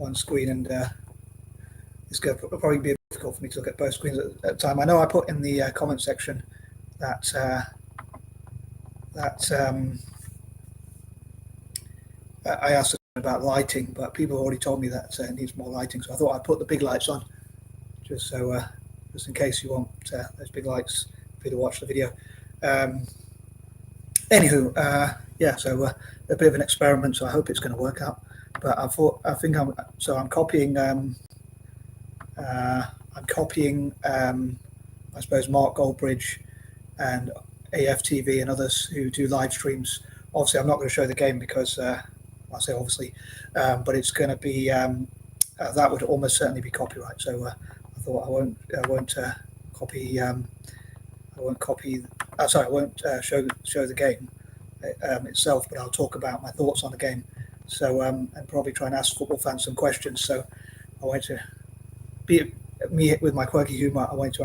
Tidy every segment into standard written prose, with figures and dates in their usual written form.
one screen, and it's going to probably be difficult for me to look at both screens at a time. I know I put in the comment section that I asked about lighting, but people already told me that it needs more lighting, so I thought I'd put the big lights on, just in case you want those big lights for you to watch the video. Anywho, so a bit of an experiment, so I hope it's going to work out. But I'm copying I suppose Mark Goldbridge and AFTV and others who do live streams. Obviously, I'm not going to show the game because I say obviously, but it's going to be that would almost certainly be copyright. So I thought I won't show the game itself, but I'll talk about my thoughts on the game. So and probably try and ask football fans some questions. So I want to be me with my quirky humour. I want to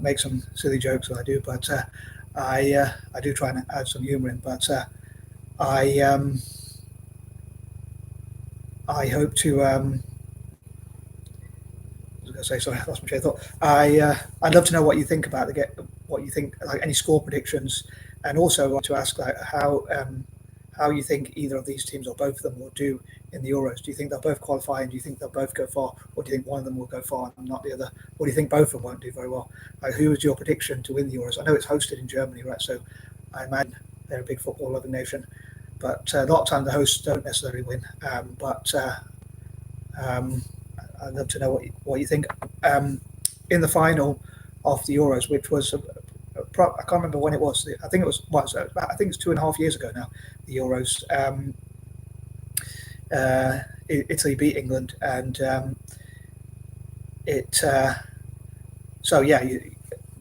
make some silly jokes, that I do, but I do try and add some humour in. But I hope to. I was going to say, sorry, I lost my train of thought. I'd love to know what you think about the game. What you think, like any score predictions, and also want to ask like how you think either of these teams or both of them will do in the Euros. Do you think they'll both qualify, and do you think they'll both go far, or do you think one of them will go far and not the other? Or do you think both of them won't do very well? Like, who is your prediction to win the Euros? I know it's hosted in Germany, right? So I imagine they're a big football-loving nation, but a lot of times the hosts don't necessarily win. But I'd love to know what you think. In the final of the Euros, which was I can't remember when it was. I think it was. I think it's 2.5 years ago now. The Euros. Italy beat England, and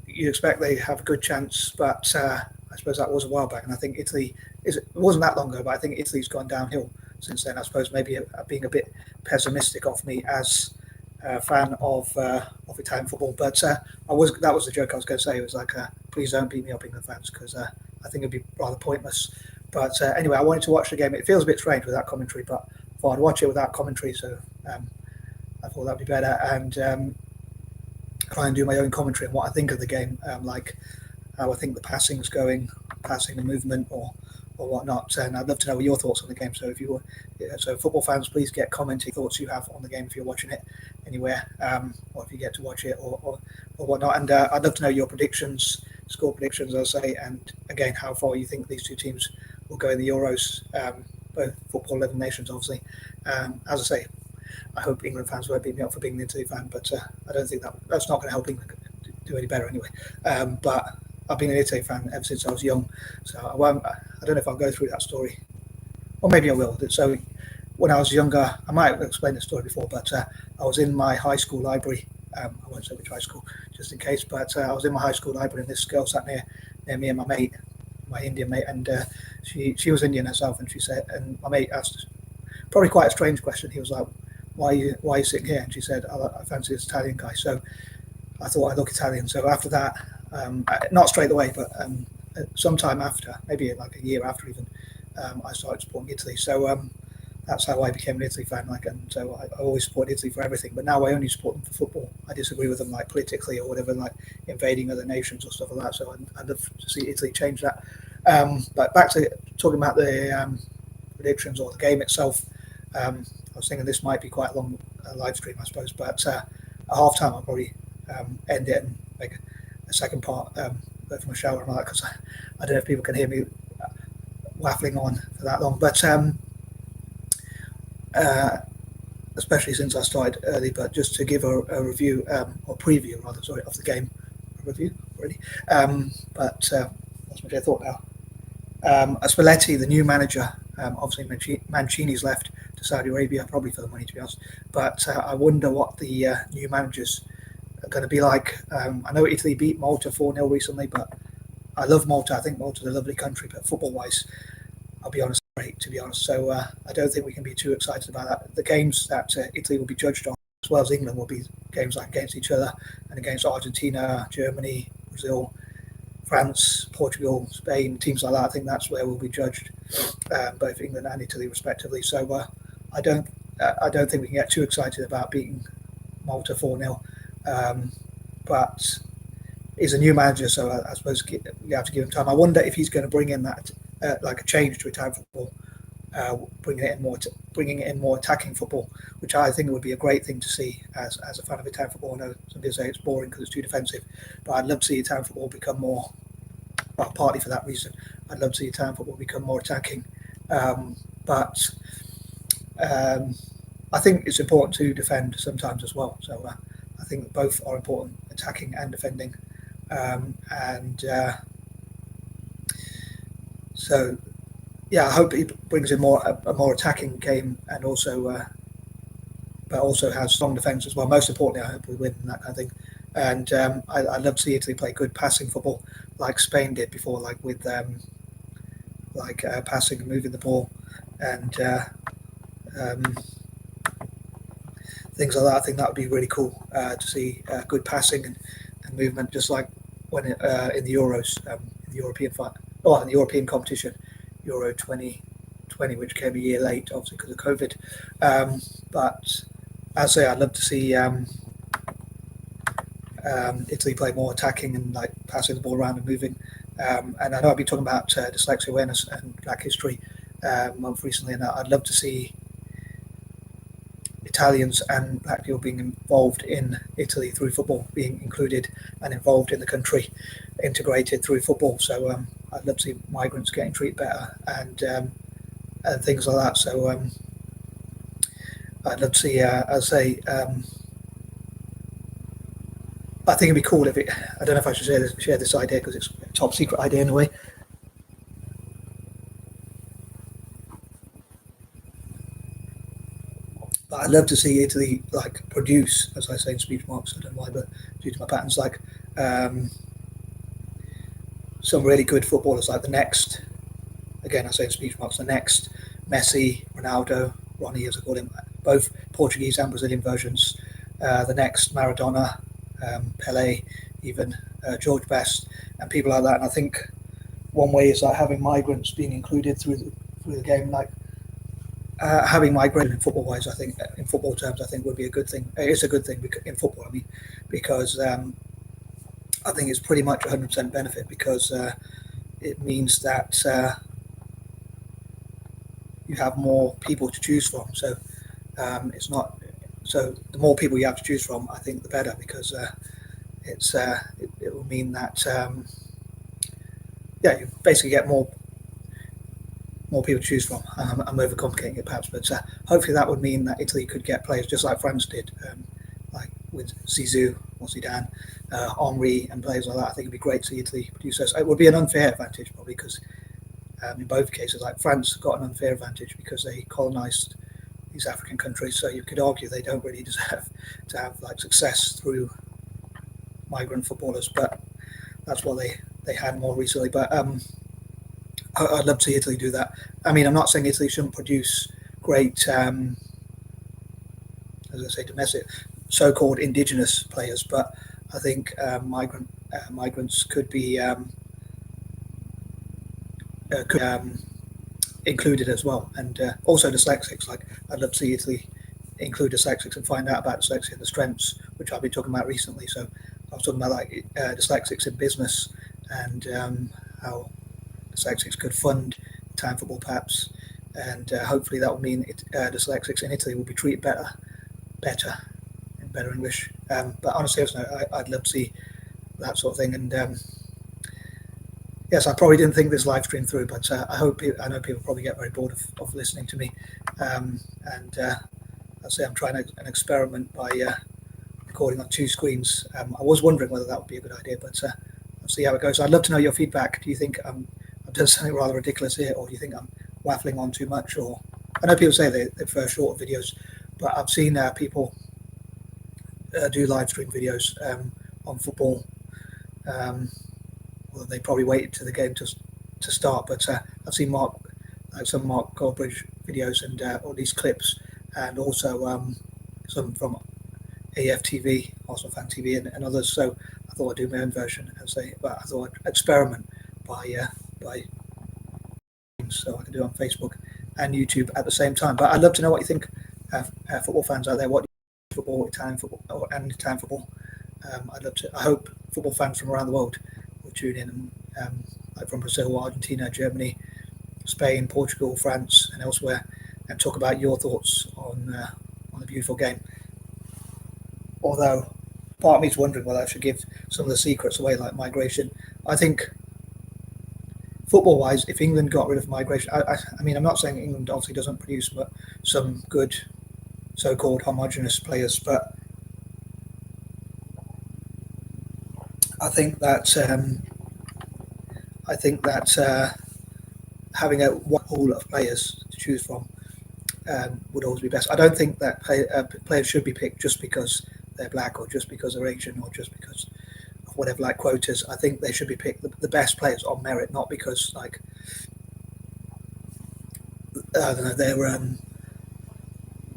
you expect they have a good chance, but I suppose that was a while back, and I think it wasn't that long ago, but I think Italy's gone downhill since then. I suppose maybe being a bit pessimistic of me as a fan of Italian football, but that was the joke I was going to say. It was like, please don't beat me up, England fans, because I think it'd be rather pointless. But anyway, I wanted to watch the game. It feels a bit strange without commentary, but I thought I'd watch it without commentary, so I thought that'd be better, and try and do my own commentary on what I think of the game, like how I think the passing, the movement, or whatnot. And I'd love to know your thoughts on the game. So if you so football fans, please get commenting thoughts you have on the game if you're watching it anywhere, or if you get to watch it or whatnot. And I'd love to know your predictions, score predictions, as I say, and again how far you think these two teams will go in the Euros. Both football-loving nations, obviously. As I say, I hope England fans won't beat me up for being an Italy fan, but I don't think that's not going to help England do any better anyway. But I've been an Italy fan ever since I was young, so I don't know if I'll go through that story, or maybe I will. So when I was younger, I might have explained the story before, but I was in my high school library. I won't say which high school, just in case, but I was in my high school library, and this girl sat near me and my Indian mate, and she was Indian herself, and she said, and my mate asked probably quite a strange question. He was like, why are you sitting here? And she said, I fancy this Italian guy. So I thought I look Italian. So after that, not straight away, but sometime after, maybe like a year after even, I started supporting Italy. So that's how I became an Italy fan. And so I always support Italy for everything, but now I only support them for football. I disagree with them politically or whatever, like invading other nations or stuff like that. So I'd love to see Italy change that. But back to talking about the predictions or the game itself. I was thinking this might be quite a long live stream, I suppose, but at half time I'll probably end it and make a second part, go from a shower and all that, because I don't know if people can hear me waffling on for that long, but especially since I started early. But just to give a review, or preview rather, sorry, of the game. A review already, but that's what I thought now. Spalletti, the new manager, obviously Mancini's left to Saudi Arabia, probably for the money, to be honest. But I wonder what the new managers are going to be like. I know Italy beat Malta 4-0 recently, but I love Malta. I think Malta's a lovely country, but football-wise, I'll be honest, great, to be honest. So I don't think we can be too excited about that. The games that Italy will be judged on, as well as England, will be games like against each other and against Argentina, Germany, Brazil, France, Portugal, Spain, teams like that. I think that's where we'll be judged. both England and Italy respectively. So I don't think we can get too excited about beating Malta 4-0. But he's a new manager, so I suppose you have to give him time. I wonder if he's going to bring in that like a change to Italian football, bringing it in more attacking football, which I think would be a great thing to see as a fan of Italian football. I know some people say it's boring because it's too defensive, but I'd love to see Italian football become more, well, partly for that reason, I'd love to see Italian football become more attacking. But I think it's important to defend sometimes as well. So I think both are important, attacking and defending. So yeah, I hope he brings in a more attacking game, and also but also has strong defence as well. Most importantly, I hope we win and that kind of thing. And I'd love to see Italy play good passing football like Spain did before, like with passing and moving the ball and things like that. I think that would be really cool to see good passing and movement, just like when in the Euros, in the European competition, Euro 2020, which came a year late, obviously because of COVID. But as I say, I'd love to see Italy play more attacking and like passing the ball around and moving. And I know I've been talking about dyslexia awareness and Black History Month recently, and I'd love to see Italians and Black people being involved in Italy through football, being included and involved in the country, integrated through football. So I'd love to see migrants getting treated better and things like that. So I'd love to see, as I say, I think it'd be cool if it. I don't know if I should share this idea because it's a top secret idea in a way. But I'd love to see Italy like produce, as I say in speech marks, I don't know why, but due to my patterns, like some really good footballers, like the next, again I say in speech marks, the next Messi, Ronaldo, Ronnie as I call him, both Portuguese and Brazilian versions, the next Maradona, Pele, even George Best, and people like that. And I think one way is like having migrants being included through the game, like having migration in football wise. I think in football terms, I think would be a good thing. It's a good thing in football, I mean, because I think it's pretty much 100% benefit, because it means that you have more people to choose from. So it's not. So the more people you have to choose from, I think the better, because it will mean that you basically get more people to choose from. I'm overcomplicating it perhaps, but hopefully that would mean that Italy could get players just like France did, like with Zizou or Zidane, Henry and players like that. I think it'd be great to see Italy produce those. It would be an unfair advantage probably, because in both cases, like France got an unfair advantage because they colonised these African countries, so you could argue they don't really deserve to have like success through migrant footballers, but that's what they had more recently. But I'd love to see Italy do that. I mean, I'm not saying Italy shouldn't produce great, as I say, domestic, so-called indigenous players, but I think migrants could be included as well, and also dyslexics. Like, I'd love to see Italy include dyslexics and find out about dyslexia and the strengths, which I've been talking about recently. So I was talking about like dyslexics in business, and how dyslexics could fund Italian football perhaps, and hopefully that will mean dyslexics in Italy will be treated better in better English. But honestly, I'd love to see that sort of thing. And yes, I probably didn't think this live stream through, but I know people probably get very bored of listening to me. And I'll say I'm trying an experiment by recording on two screens. I was wondering whether that would be a good idea, but I'll see how it goes. I'd love to know your feedback. Do you think I've done something rather ridiculous here, or do you think I'm waffling on too much? Or I know people say they prefer shorter videos, but I've seen people do live stream videos on football. Well, they probably waited to the game to start, but I've seen some Mark Goldbridge videos and all these clips, and also some from AFTV, Arsenal Fan TV, and others. So I thought I'd do my own version, but I thought I'd experiment by things, so I can do it on Facebook and YouTube at the same time. But I'd love to know what you think, football fans out there. What football, Italian football, and Italian football. I hope football fans from around the world will tune in, like from Brazil, Argentina, Germany, Spain, Portugal, France, and elsewhere, and talk about your thoughts on the beautiful game. Although part of me is wondering whether I should give some of the secrets away, like migration. I think football-wise, if England got rid of migration, I mean, I'm not saying England obviously doesn't produce some good so-called homogenous players, but I think that having a one pool of players to choose from would always be best. I don't think that players should be picked just because they're black or just because they're Asian or just because of whatever, like quotas. I think they should be picked the best players on merit, not because like I don't know, they're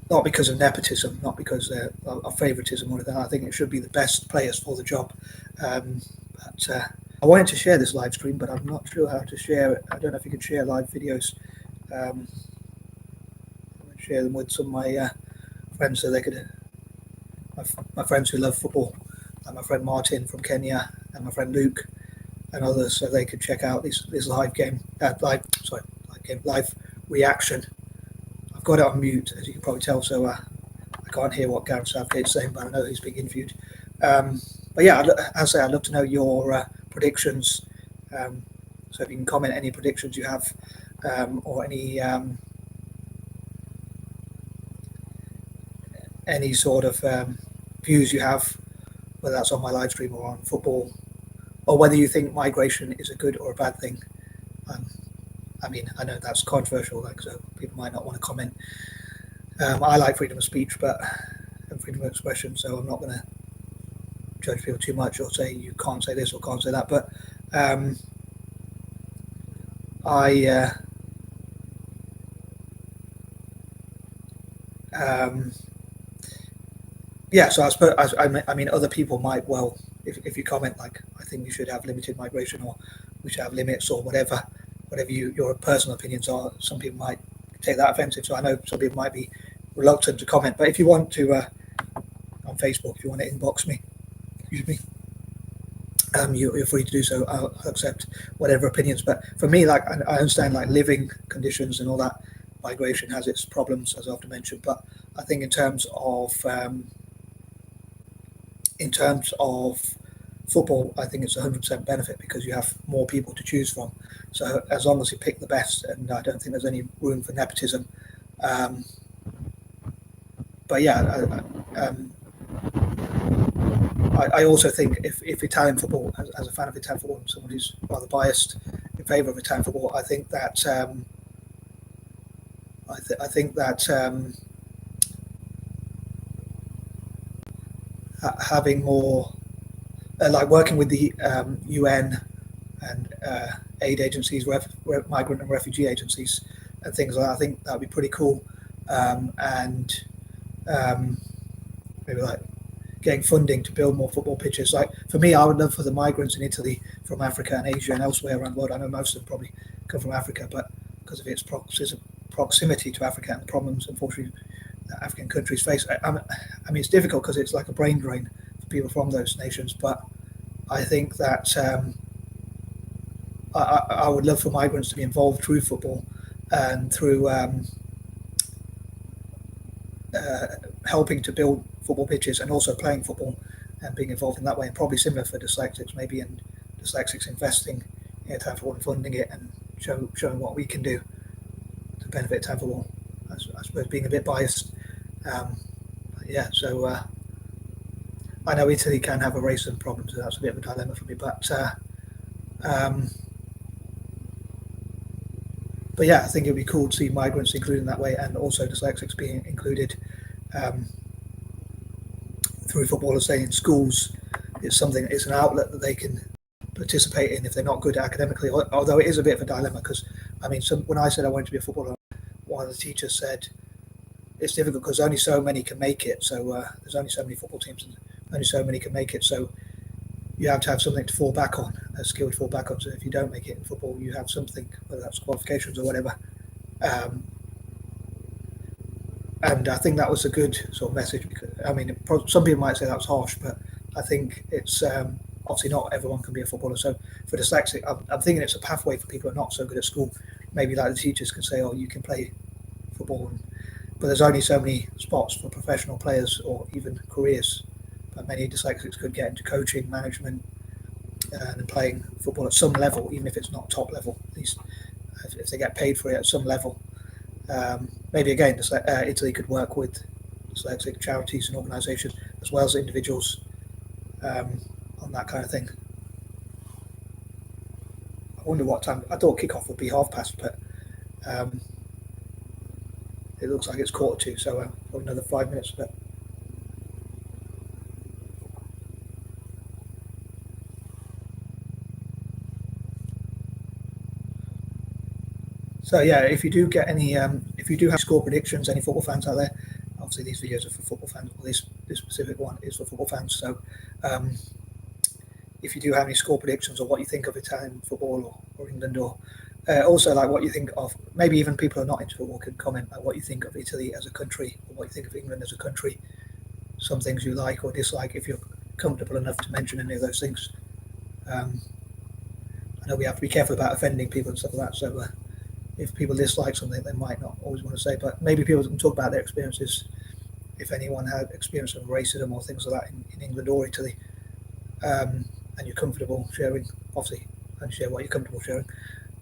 not because of nepotism, not because of favouritism or anything. I think it should be the best players for the job. But I wanted to share this live stream, but I'm not sure how to share it. I don't know if you can share live videos. I'm going to share them with some of my friends so they could, my friends who love football, like my friend Martin from Kenya and my friend Luke and others, so they could check out this live reaction. I've got it on mute, as you can probably tell, so I can't hear what Gareth Southgate's saying, but I know he's being interviewed. But yeah, as I say, I'd love to know your predictions. So if you can comment any predictions you have, or any sort of views you have, whether that's on my live stream or on football, or whether you think migration is a good or a bad thing. I mean, I know that's controversial, so people might not want to comment. I like freedom of speech, and freedom of expression, so I'm not going to judge people too much or say you can't say this or can't say that. But yeah, so I suppose I mean other people might, well, if you comment like I think you should have limited migration or we should have limits or whatever your personal opinions are, some people might take that offensive. So I know some people might be reluctant to comment. But if you want to on Facebook, if you want to inbox me, excuse me, you're free to do so. I'll accept whatever opinions. But for me, like I understand like living conditions and all that, migration has its problems, as I often mentioned. But I think in terms of football, I think it's 100% benefit because you have more people to choose from. So as long as you pick the best, and I don't think there's any room for nepotism. But yeah, I also think if Italian football, as a fan of Italian football and someone who's rather biased in favour of Italian football, I think that having more, like working with the UN and aid agencies, migrant and refugee agencies, and things like that, I think that would be pretty cool. And maybe like getting funding to build more football pitches. Like for me, I would love for the migrants in Italy from Africa and Asia and elsewhere around the world. I know most of them probably come from Africa, but because of its proximity to Africa and the problems, unfortunately, that African countries face, I mean, it's difficult because it's like a brain drain for people from those nations. But I think that I would love for migrants to be involved through football and through helping to build football pitches and also playing football and being involved in that way. And probably similar for dyslexics, maybe, and dyslexics investing in Italian football and funding it and showing what we can do to benefit Italian football. I suppose being a bit biased. Yeah, so I know Italy can have a racism problem, so that's a bit of a dilemma for me. But yeah, I think it'd be cool to see migrants included in that way, and also dyslexics being included through football. As say in schools, it's an outlet that they can participate in if they're not good academically. Although it is a bit of a dilemma because I mean, when I said I wanted to be a footballer, one of the teachers said it's difficult because only so many can make it. So there's only so many football teams and only so many can make it. So you have to have something to fall back on, a skill to fall back on. So if you don't make it in football, you have something, whether that's qualifications or whatever. And I think that was a good sort of message. Because, I mean, some people might say that was harsh, but I think it's obviously not everyone can be a footballer. So for dyslexic, I'm thinking it's a pathway for people who are not so good at school. Maybe like the teachers can say, "Oh, you can play football," but there's only so many spots for professional players or even careers. But many dyslexics could get into coaching, management, and playing football at some level, even if it's not top level. At least if they get paid for it at some level. Maybe again, Italy could work with dyslexic charities and organisations as well as individuals on that kind of thing. I wonder what time. I thought kickoff would be past, but it looks like it's 1:45, so probably another 5 minutes. But so yeah, if you do get any, if you do have score predictions, any football fans out there, obviously these videos are for football fans. Or this specific one is for football fans. So if you do have any score predictions or what you think of Italian football or England, or also like what you think of, maybe even people who are not into football can comment like what you think of Italy as a country or what you think of England as a country. Some things you like or dislike, if you're comfortable enough to mention any of those things. I know we have to be careful about offending people and stuff like that. So if people dislike something, they might not always want to say, but maybe people can talk about their experiences. If anyone had experience of racism or things like that in England or Italy, and you're comfortable sharing, obviously, and share what you're comfortable sharing.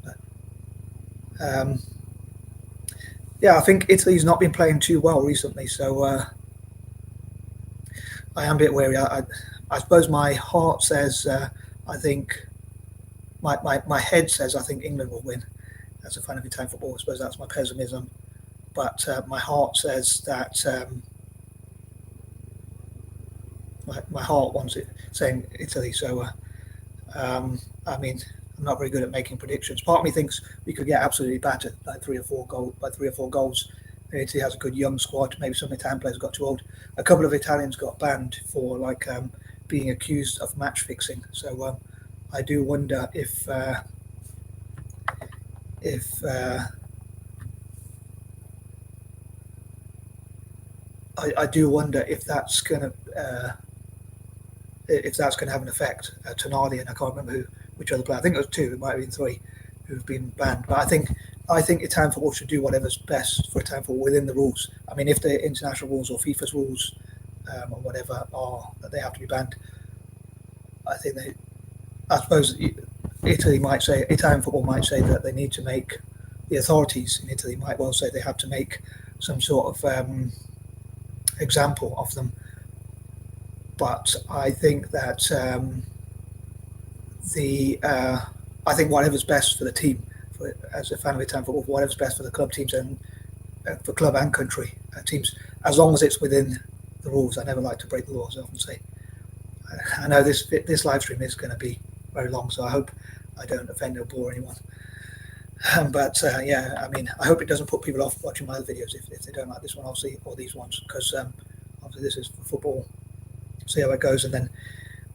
But, yeah, I think Italy's not been playing too well recently, so I am a bit wary. I suppose my heart says I think my head says I think England will win. As a fan of Italian football, I suppose that's my pessimism, but my heart says that my heart wants it saying Italy. So I mean, I'm not very good at making predictions. Part of me thinks we could get absolutely battered by 3 or 4 goals. Italy has a good young squad. Maybe some Italian players got too old. A couple of Italians got banned for like being accused of match fixing. So I do wonder if I do wonder if that's going to have an effect. Tonali and I can't remember which other player. I think it was 2. It might have been 3 who've been banned. But I think Italian football should do whatever's best for Italian football within the rules. I mean, if the international rules or FIFA's rules or whatever are that they have to be banned, I suppose Italian football might say that they need to make, the authorities in Italy might well say they have to make some sort of example of them. But I think that I think whatever's best for the team, as a fan of Italian football, whatever's best for the club teams and for club and country teams, as long as it's within the rules. I never like to break the laws, I often say. I know this live stream is going to be very long, so I hope I don't offend or bore anyone. But yeah, I mean, I hope it doesn't put people off watching my other videos if they don't like this one, obviously, or these ones, because obviously this is for football. See how it goes, and then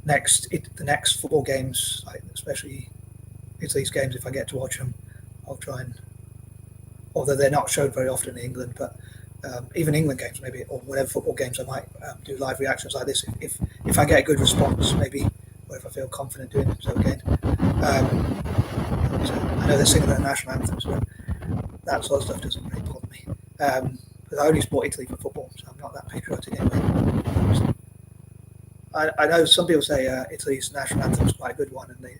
the next football games, like especially Italy's games, if I get to watch them, I'll try and, although they're not showed very often in England, but even England games maybe, or whatever football games, I might do live reactions like this if I get a good response, maybe, or if I feel confident doing so again. I know they're singing their national anthems, but that sort of stuff doesn't really bother me. Because I only support Italy for football, so I'm not that patriotic anyway. I know some people say Italy's national anthem is quite a good one, and they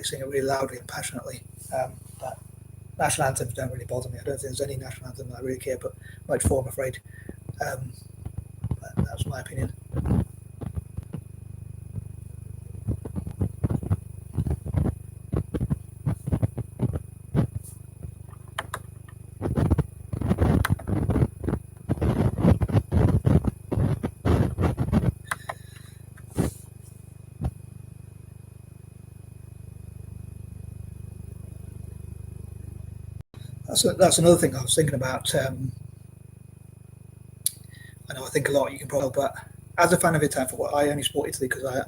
sing it really loudly and passionately. But national anthems don't really bother me. I don't think there's any national anthem that I really care much for, I'm afraid. But that's my opinion. That's another thing I was thinking about. I know I think a lot, you can probably, but as a fan of Italian football, I only support Italy because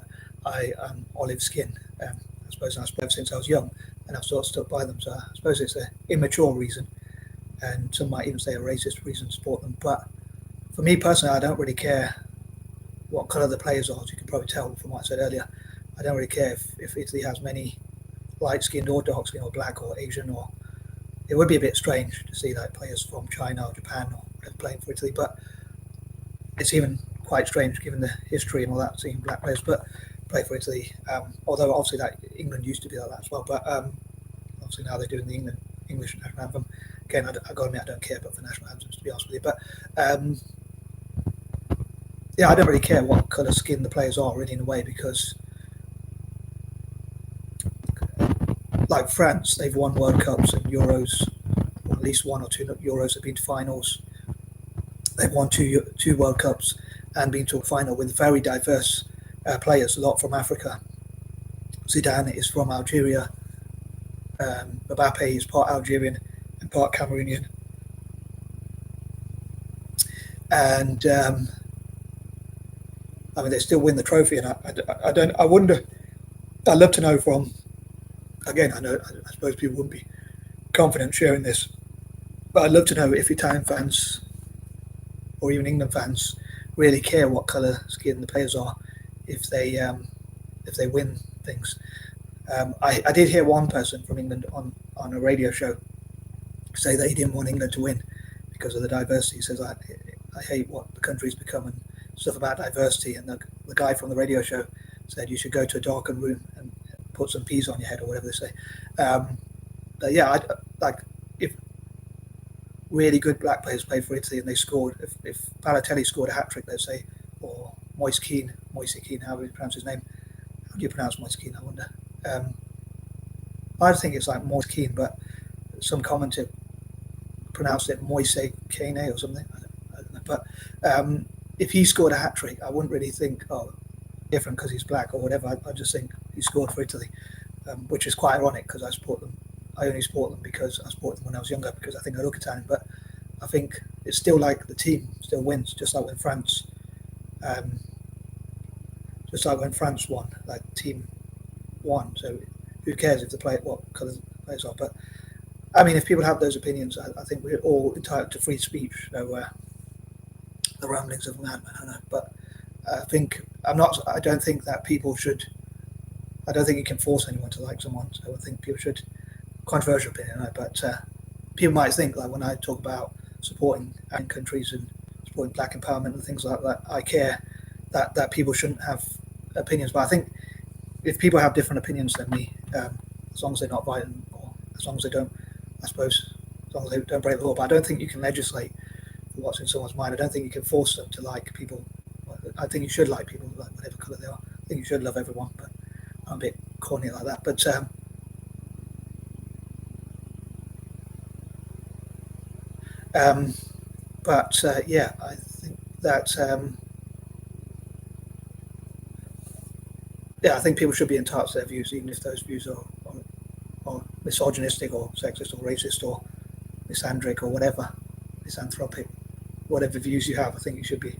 I am olive skin. I suppose since I was young, and I've sort of stuck by them. So I suppose it's an immature reason, and some might even say a racist reason to support them. But for me personally, I don't really care what colour the players are, as you can probably tell from what I said earlier. I don't really care if Italy has many light-skinned or dark-skinned or black or Asian, or it would be a bit strange to see like players from China or Japan or whatever playing for Italy, but it's even quite strange given the history and all that, seeing black players but play for Italy. Although obviously that England used to be like that as well, but obviously now they're doing the English national anthem. Again, I got to admit I don't care about the national anthems, to be honest with you, but yeah, I don't really care what colour skin the players are really in a way, because like France, they've won World Cups and Euros, or at least 1 or 2 Euros have been to finals. They've won two World Cups and been to a final with very diverse players, a lot from Africa. Zidane is from Algeria. Mbappe is part Algerian and part Cameroonian. And I mean, they still win the trophy, and I wonder. I'd love to know from. Again, I suppose people wouldn't be confident sharing this, but I'd love to know if Italian fans or even England fans really care what colour skin the players are if they win things. I did hear one person from England on a radio show say that he didn't want England to win because of the diversity. He says, I hate what the country's become and stuff about diversity. And the guy from the radio show said you should go to a darkened room and put some peas on your head or whatever they say. But yeah, if really good black players played for Italy and they scored, if Balotelli scored a hat-trick, let's say, or Moise Kean, however you pronounce his name. How do you pronounce Moise Kean, I wonder? I think it's like Moise Kean, but some commentator pronounced it Moise Kean or something. I don't know. But if he scored a hat-trick, I wouldn't really think, oh, different because he's black or whatever. I just think he scored for Italy, which is quite ironic because I support them. I only support them because I supported them when I was younger because I think I look Italian. But I think it's still like the team still wins, just like when France won, like the team won. So who cares if what colour the players are? But I mean, if people have those opinions, I think we're all entitled to free speech. So the ramblings of a madman, I don't know. But I don't think that people should. I don't think you can force anyone to like someone. So I think people should. Controversial opinion, but people might think like when I talk about supporting countries and supporting black empowerment and things like that, I care that people shouldn't have opinions. But I think if people have different opinions than me, as long as they're not violent or as long as they don't, I suppose, as long as they don't break the law. But I don't think you can legislate for what's in someone's mind. I don't think you can force them to like people. I think you should like people like whatever colour they are. I think you should love everyone, but I'm a bit corny like that. But yeah, I think that I think people should be entitled to their views, even if those views are misogynistic or sexist or racist or misandric or whatever, misanthropic, whatever views you have. I think you should be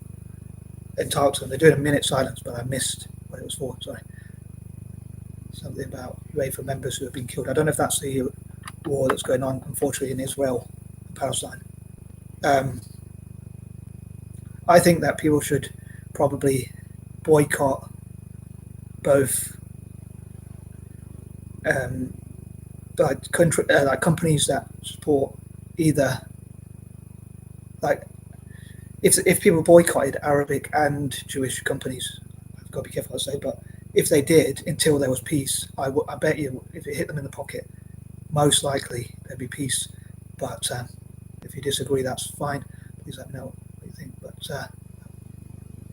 entitled to them. They're doing a minute silence, but I missed what it was for. Sorry, something about UEFA members who have been killed. I don't know if that's the war that's going on, unfortunately, in Israel and Palestine. I think that people should probably boycott both like companies that support either like if people boycotted Arabic and Jewish companies. I've got to be careful what I say, but if they did until there was peace, I bet you if it hit them in the pocket, most likely there'd be peace. But if you disagree, that's fine. Please let me know what you think. But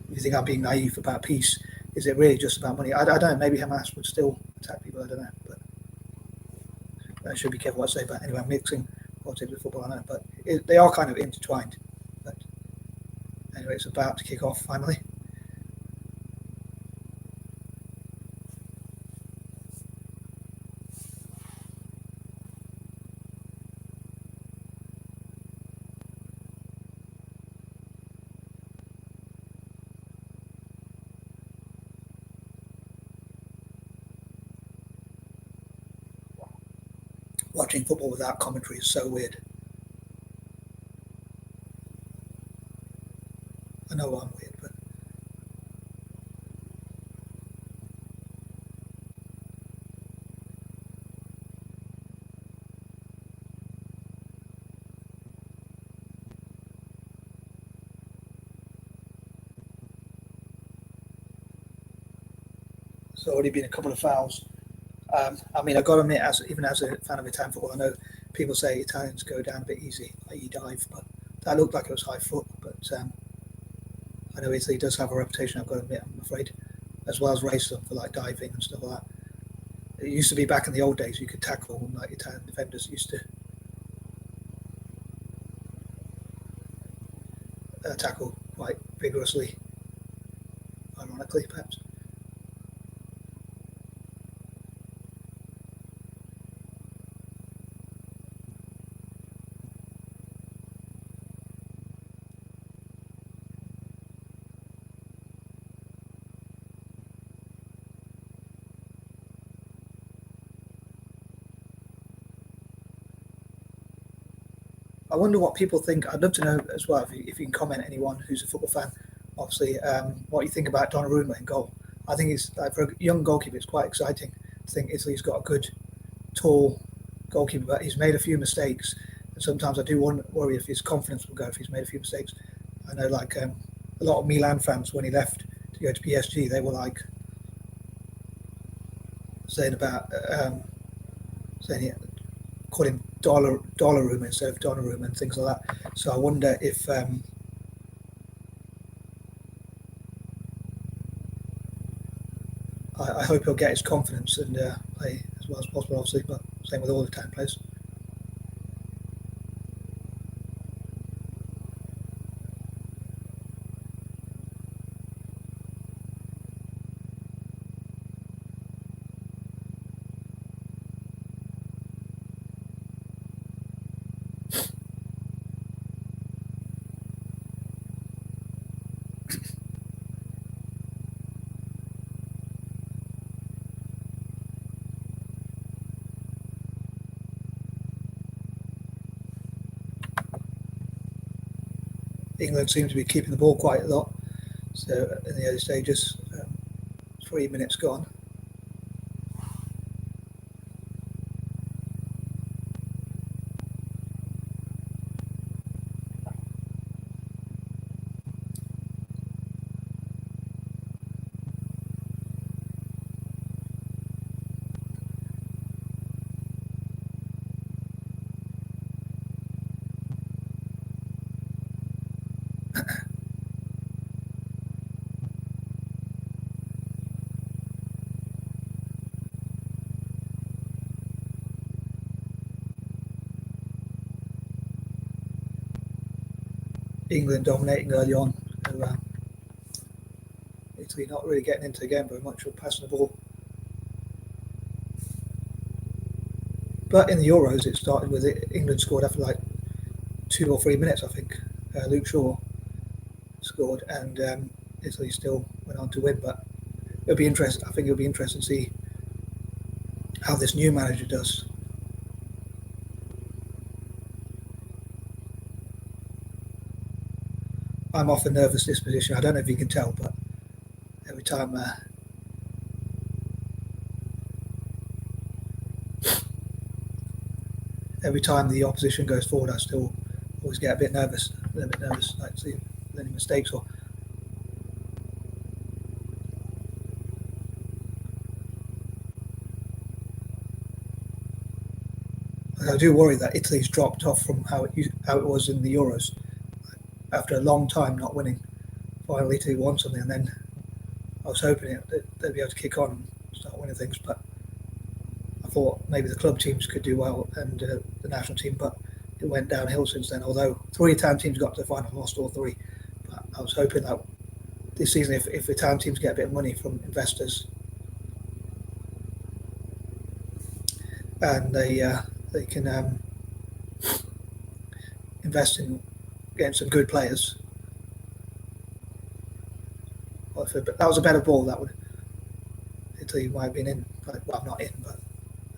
you think I'm being naive about peace? Is it really just about money? I don't know. Maybe Hamas would still attack people. I don't know. But I should be careful what I say. But anyway, I'm mixing politics with football. I know, but they are kind of intertwined. But anyway, it's about to kick off finally. watching football without commentary is so weird. I know I'm weird, but there's already been a couple of fouls. I mean, I've got to admit, even as a fan of Italian football, I know people say Italians go down a bit easy, i.e. dive, but that looked like it was high foot. But I know Italy does have a reputation, I've got to admit, I'm afraid, as well as racism for like diving and stuff like that. It used to be back in the old days, you could tackle, like Italian defenders used to tackle quite vigorously, ironically, perhaps. I wonder what people think. I'd love to know as well if you can comment, anyone who's a football fan, obviously, what you think about Donnarumma in goal. I think it's like, for a young goalkeeper, it's quite exciting to think Italy's got a good, tall goalkeeper, but he's made a few mistakes. And sometimes I do worry if his confidence will go if he's made a few mistakes. I know, like a lot of Milan fans, when he left to go to PSG, they were like saying about call him Dollaruma instead of Donnarumma and things like that. So I wonder if I hope he'll get his confidence and play as well as possible, obviously, but same with all the Italian players. England seem to be keeping the ball quite a lot. So in the early stages, 3 minutes gone. England dominating early on. So, Italy not really getting into the game very much or passing the ball. But in the Euros, it started with England scored after like 2 or 3 minutes, I think. Luke Shaw scored, and Italy still went on to win. But it'll be interesting. I think it'll be interesting to see how this new manager does. I'm off a nervous disposition. I don't know if you can tell, but every time the opposition goes forward, I still always get a little bit nervous, like to see any mistakes or. I do worry that Italy's dropped off from how it was in the Euros. After a long time not winning, finally Italy won something, and then I was hoping they'd be able to kick on and start winning things. But I thought maybe the club teams could do well and the national team, but it went downhill since then. Although 3 Italian teams got to the final, lost all 3. But I was hoping that this season, if Italian teams get a bit of money from investors and they can invest in getting some good players. Well, if that was a better ball, that would Italy might have been in. Well, not in, but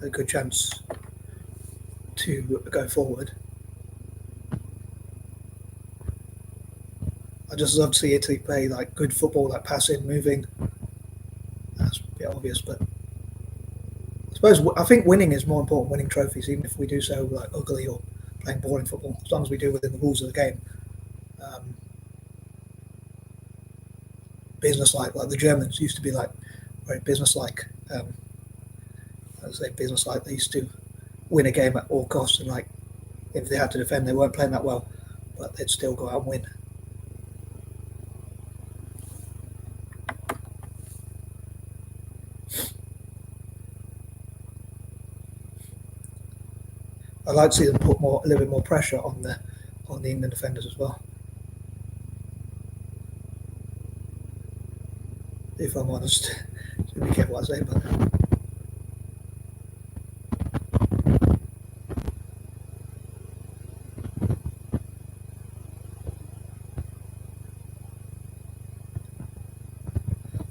a good chance. to go forward. I just love to see Italy play like good football, like passing, moving. That's a bit obvious, but I think winning is more important. Winning trophies, even if we do so like ugly or playing boring football, as long as we do within the rules of the game. Business-like, like the Germans used to be like very business-like. I'd say business-like. They used to win a game at all costs, and like if they had to defend, they weren't playing that well, but they'd still go out and win. I'd like to see them put a little bit more pressure on the England defenders as well. If I'm honest, so be careful what I say, but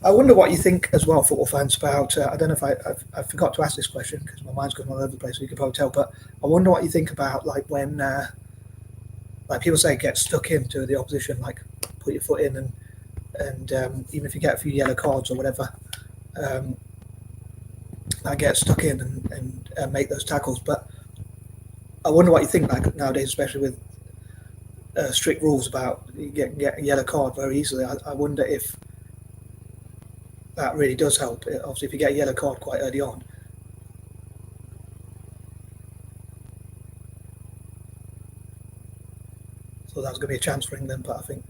I wonder what you think as well, football fans, about. I don't know if I forgot to ask this question because my mind's going all over the place. So you can probably tell, but I wonder what you think about like when like people say get stuck into the opposition, like put your foot in and even if you get a few yellow cards or whatever, like get stuck in and make those tackles. But I wonder what you think like nowadays, especially with strict rules about you get a yellow card very easily. I wonder if that really does help. Obviously, if you get a yellow card quite early on, so that was going to be a chance for England. But I think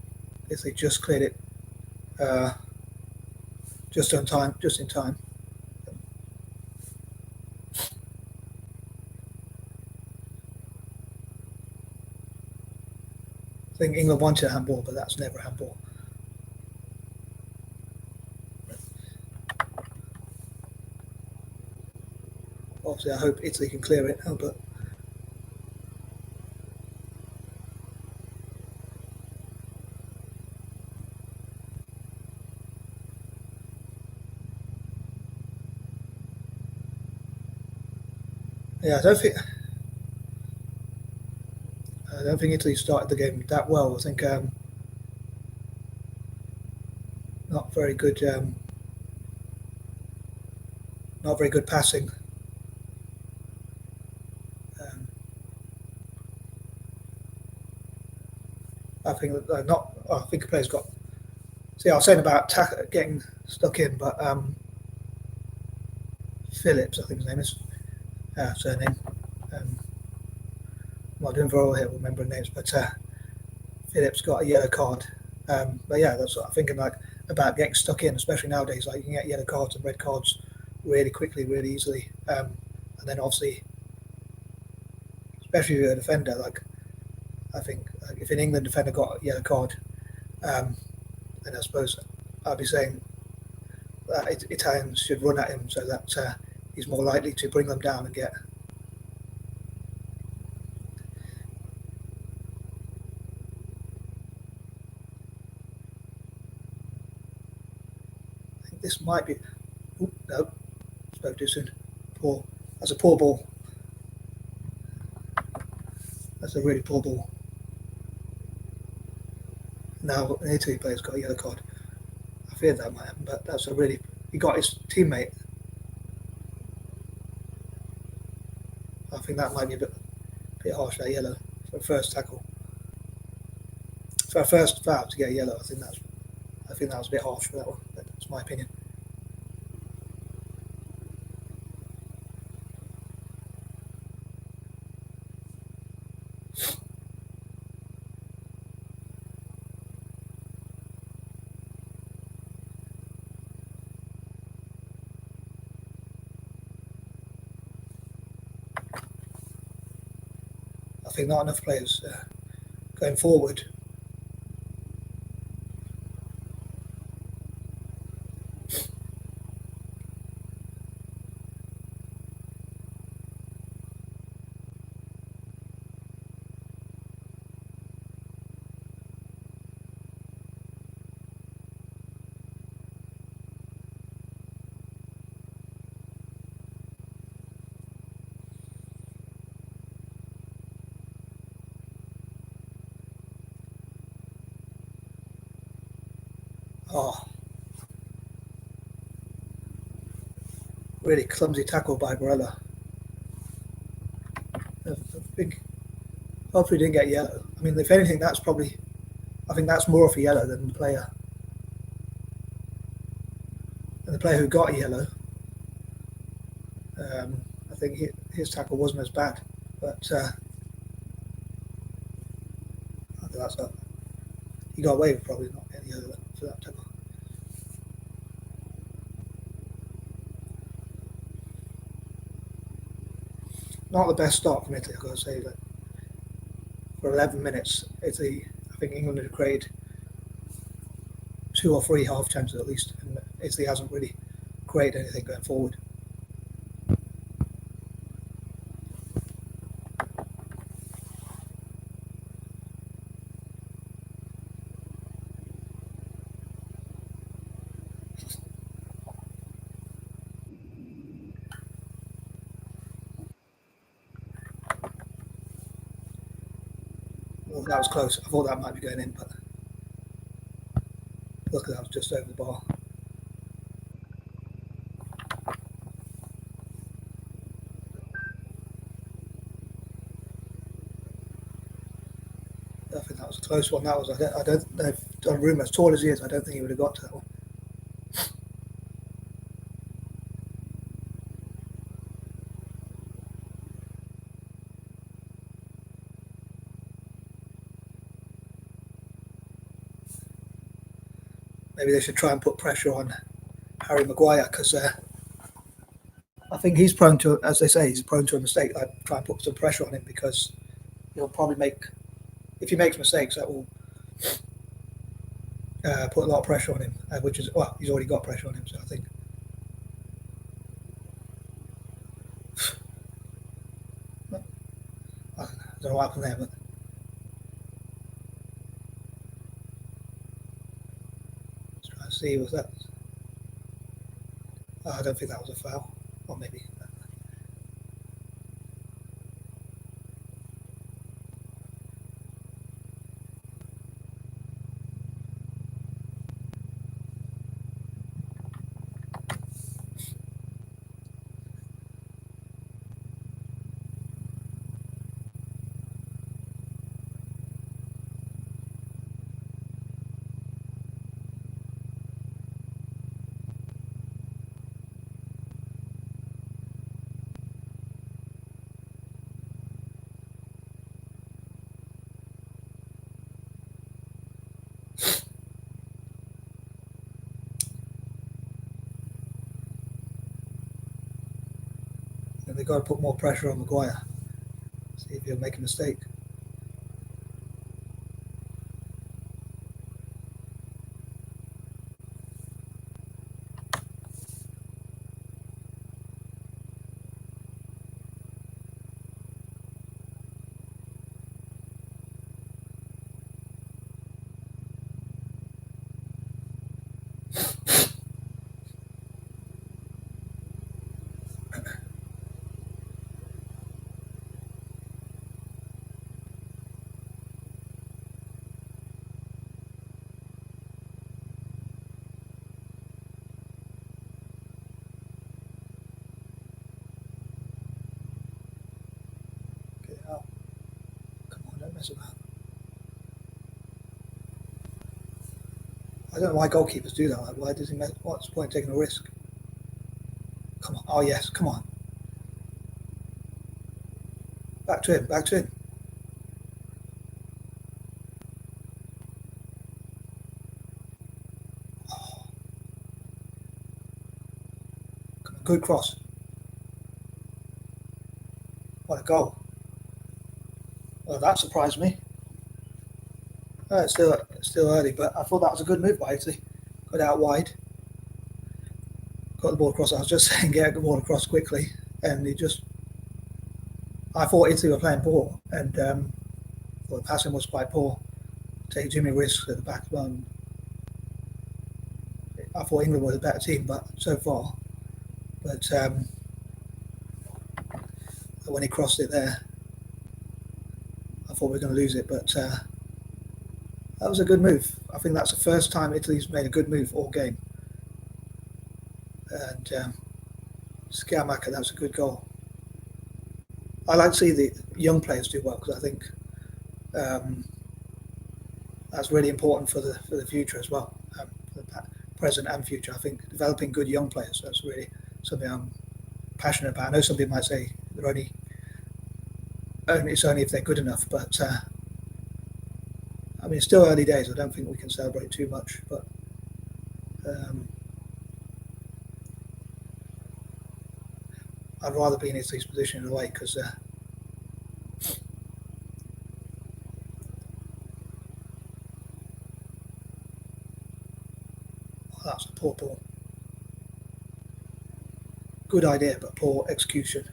if they just cleared it just in time, I think England wanted a handball, but that's never a handball. Obviously, I hope Italy can clear it, but yeah, I don't think Italy started the game that well. I think not very good, not very good passing. Um, I think not. I think the players got. See, I was saying about getting stuck in, but Phillips, I think his name is surname. Um, I'm not doing very well here remembering names, but Phillips got a yellow card. But yeah, that's what I'm thinking like about getting stuck in, especially nowadays. Like you can get yellow cards and red cards really quickly, really easily, and then obviously, especially if you're a defender, like I think if an England defender got a yellow card, then I suppose I'd be saying that Italians should run at him so that he's more likely to bring them down and get. I think this might be. Ooh, no, spoke too soon. Poor. That's a poor ball. That's a really poor ball. Now an Italy player's got a yellow card. I feared that might happen, but that's a really. He got his teammate. I think that might be a bit harsh. That yellow for a first tackle. For a first foul to get a yellow, I think that was a bit harsh for that one. But that's my opinion. I think not enough players going forward. Oh, really clumsy tackle by Barella. I think hopefully he didn't get yellow. I mean, if anything, that's probably, I think that's more of a yellow than the player. And the player who got a yellow, I think his tackle wasn't as bad. But I think that's up. He got away with probably not getting yellow for that tackle. Not the best start from Italy, I've got to say. Like, for 11 minutes, Italy, I think England had created 2 or 3 half chances at least, and Italy hasn't really created anything going forward. Well, that was close. I thought that might be going in, but luckily that was just over the bar. I think that was a close one. That was. I don't know if Donnarumma, as tall as he is, I don't think he would have got to that one. Maybe they should try and put pressure on Harry Maguire because I think he's prone to, as they say, he's prone to a mistake. Like, try and put some pressure on him because he'll probably make, if he makes mistakes, that will put a lot of pressure on him, which is, well, he's already got pressure on him, so I think. I don't know what happened there, but let's try and see, was that. I don't think that was a foul, or maybe. They've got to put more pressure on Maguire. See if he'll make a mistake. Get it out. Come on, don't mess about. I don't know why goalkeepers do that. Like, why does he mess? What's the point of taking a risk? Come on. Oh, yes, come on. Back to him, back to him. Oh, come on, good cross. What a goal. Well, that surprised me. It's still early, but I thought that was a good move by Italy. Got out wide, got the ball across. I was just saying, get the ball across quickly, and he just. I thought Italy were playing poor, and the passing was quite poor. Take Jimmy risks at the back. I thought England was a better team, but so far. But when he crossed it there, I thought we were going to lose it, but That was a good move. I think that's the first time Italy's made a good move all game. And Scamacca, that's a good goal. I like to see the young players do well because I think that's really important for the future as well, for the present and future. I think developing good young players, that's really something I'm passionate about. I know some people might say they're only it's only if they're good enough, but I mean, it's still early days. I don't think we can celebrate too much, but I'd rather be in Italy's position in a way because that's a poor ball. Good idea, but poor execution.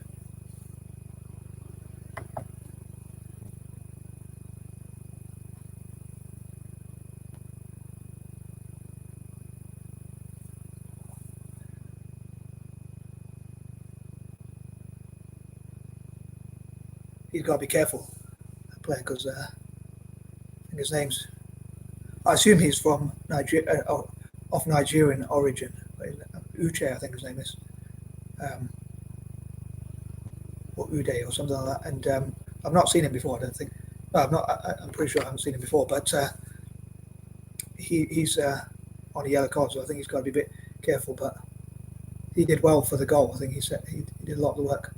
He's got to be careful, that player, because I think his name's. I assume he's from Nigeria, of Nigerian origin. Uche, I think his name is, or Uday or something like that. And I've not seen him before. I don't think. No, I'm not. I'm pretty sure I haven't seen him before. But he's on a yellow card, so I think he's got to be a bit careful. But he did well for the goal. I think he did a lot of the work.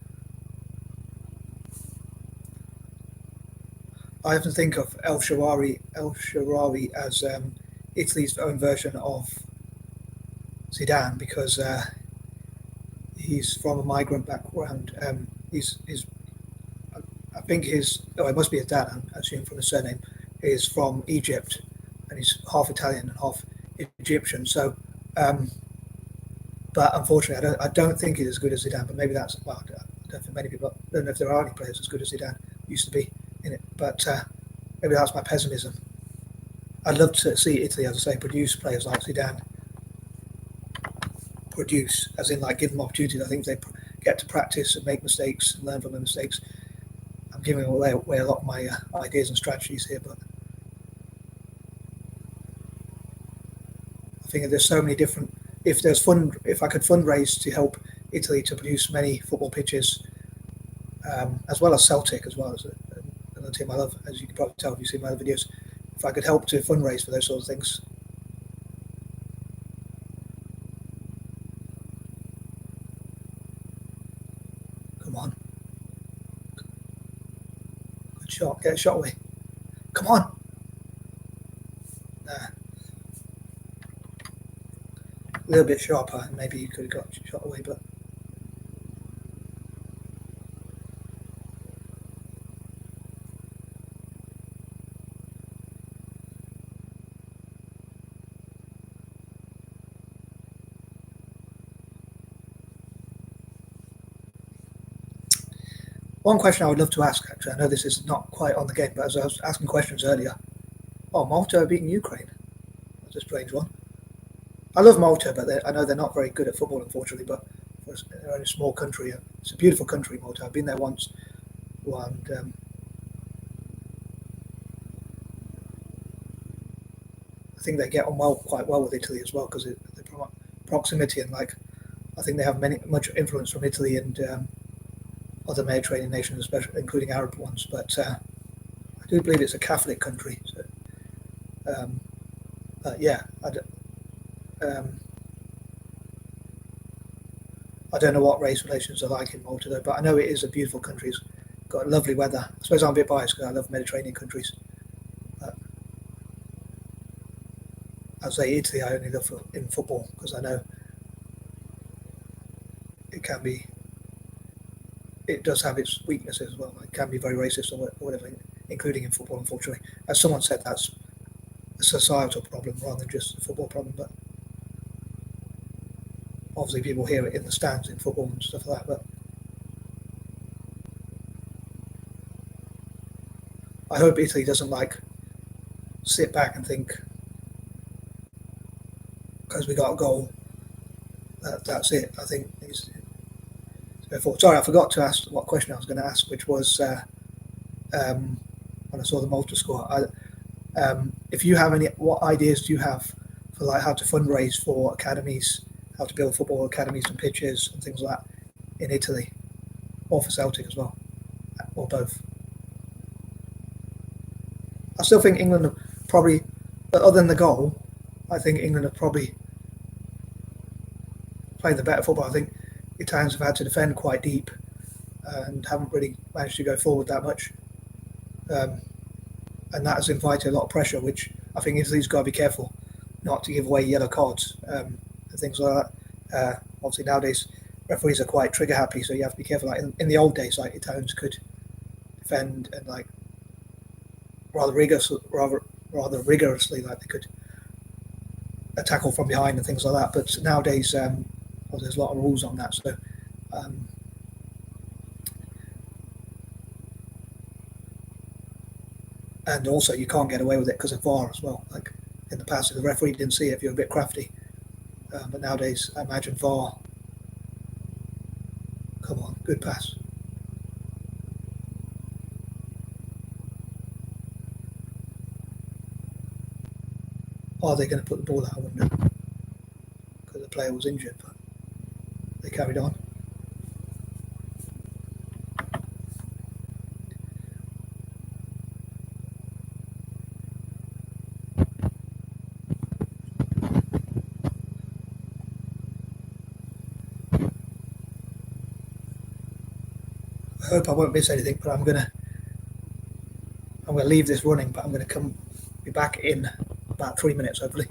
I often think of El Shaarawy as Italy's own version of Zidane because he's from a migrant background. I think it must be his dad. I assume from his surname is from Egypt, and he's half Italian and half Egyptian. So, but unfortunately, I don't think he's as good as Zidane. But maybe that's I don't think many people. I don't know if there are any players as good as Zidane used to be in it, but maybe that's my pessimism. I'd love to see Italy, as I say, produce players like Zidane. Produce, as in like give them opportunities. I think they get to practice and make mistakes and learn from their mistakes. I'm giving away a lot of my ideas and strategies here, but I think there's so many different. If I could fundraise to help Italy to produce many football pitches, as well as Celtic, as well as another team I love, as you can probably tell if you've seen my other videos. If I could help to fundraise for those sort of things. Come on. Good shot. Get a shot away. Come on. Nah. A little bit sharper. Maybe you could have got shot away, but one question I would love to ask, actually, I know this is not quite on the game, but as I was asking questions earlier, Malta are beating Ukraine. That's a strange one. I love Malta, but I know they're not very good at football, unfortunately, but they're only a small country. It's a beautiful country, Malta. I've been there once, and I think they get on quite well with Italy as well, because the proximity and I think they have much influence from Italy and other Mediterranean nations, especially including Arab ones. But I do believe it's a Catholic country. So, yeah, I don't know what race relations are like in Malta, though, but I know it is a beautiful country. It's got lovely weather. I suppose I'm a bit biased because I love Mediterranean countries. I'd say Italy I only love in football because I know it does have its weaknesses as well. It can be very racist or whatever, including in football, unfortunately. As someone said, that's a societal problem rather than just a football problem, but obviously people hear it in the stands in football and stuff like that. But I hope Italy doesn't sit back and think because we got a goal that's it. I think sorry, I forgot to ask what question I was going to ask, which was when I saw the Malta score. if you have any, what ideas do you have for like how to fundraise for academies, how to build football academies and pitches and things like that in Italy, or for Celtic as well, or both? I still think England have probably, but other than the goal, I think England have probably played the better football. I think the Italians have had to defend quite deep and haven't really managed to go forward that much. And that has invited a lot of pressure, which I think Italy's got to be careful not to give away yellow cards and things like that. Obviously nowadays referees are quite trigger happy, so you have to be careful. Like in the old days, like Italians could defend and like rather rigorously, like they could tackle from behind and things like that. But nowadays, well, there's a lot of rules on that. So and also you can't get away with it because of VAR as well. Like in the past, if the referee didn't see it, if you're a bit crafty. But nowadays, I imagine VAR. Come on, good pass. Are they going to put the ball out? I wonder, because the player was injured, but they carried on. I hope I won't miss anything, but I'm gonna leave this running, but I'm gonna be back in about 3 minutes, hopefully.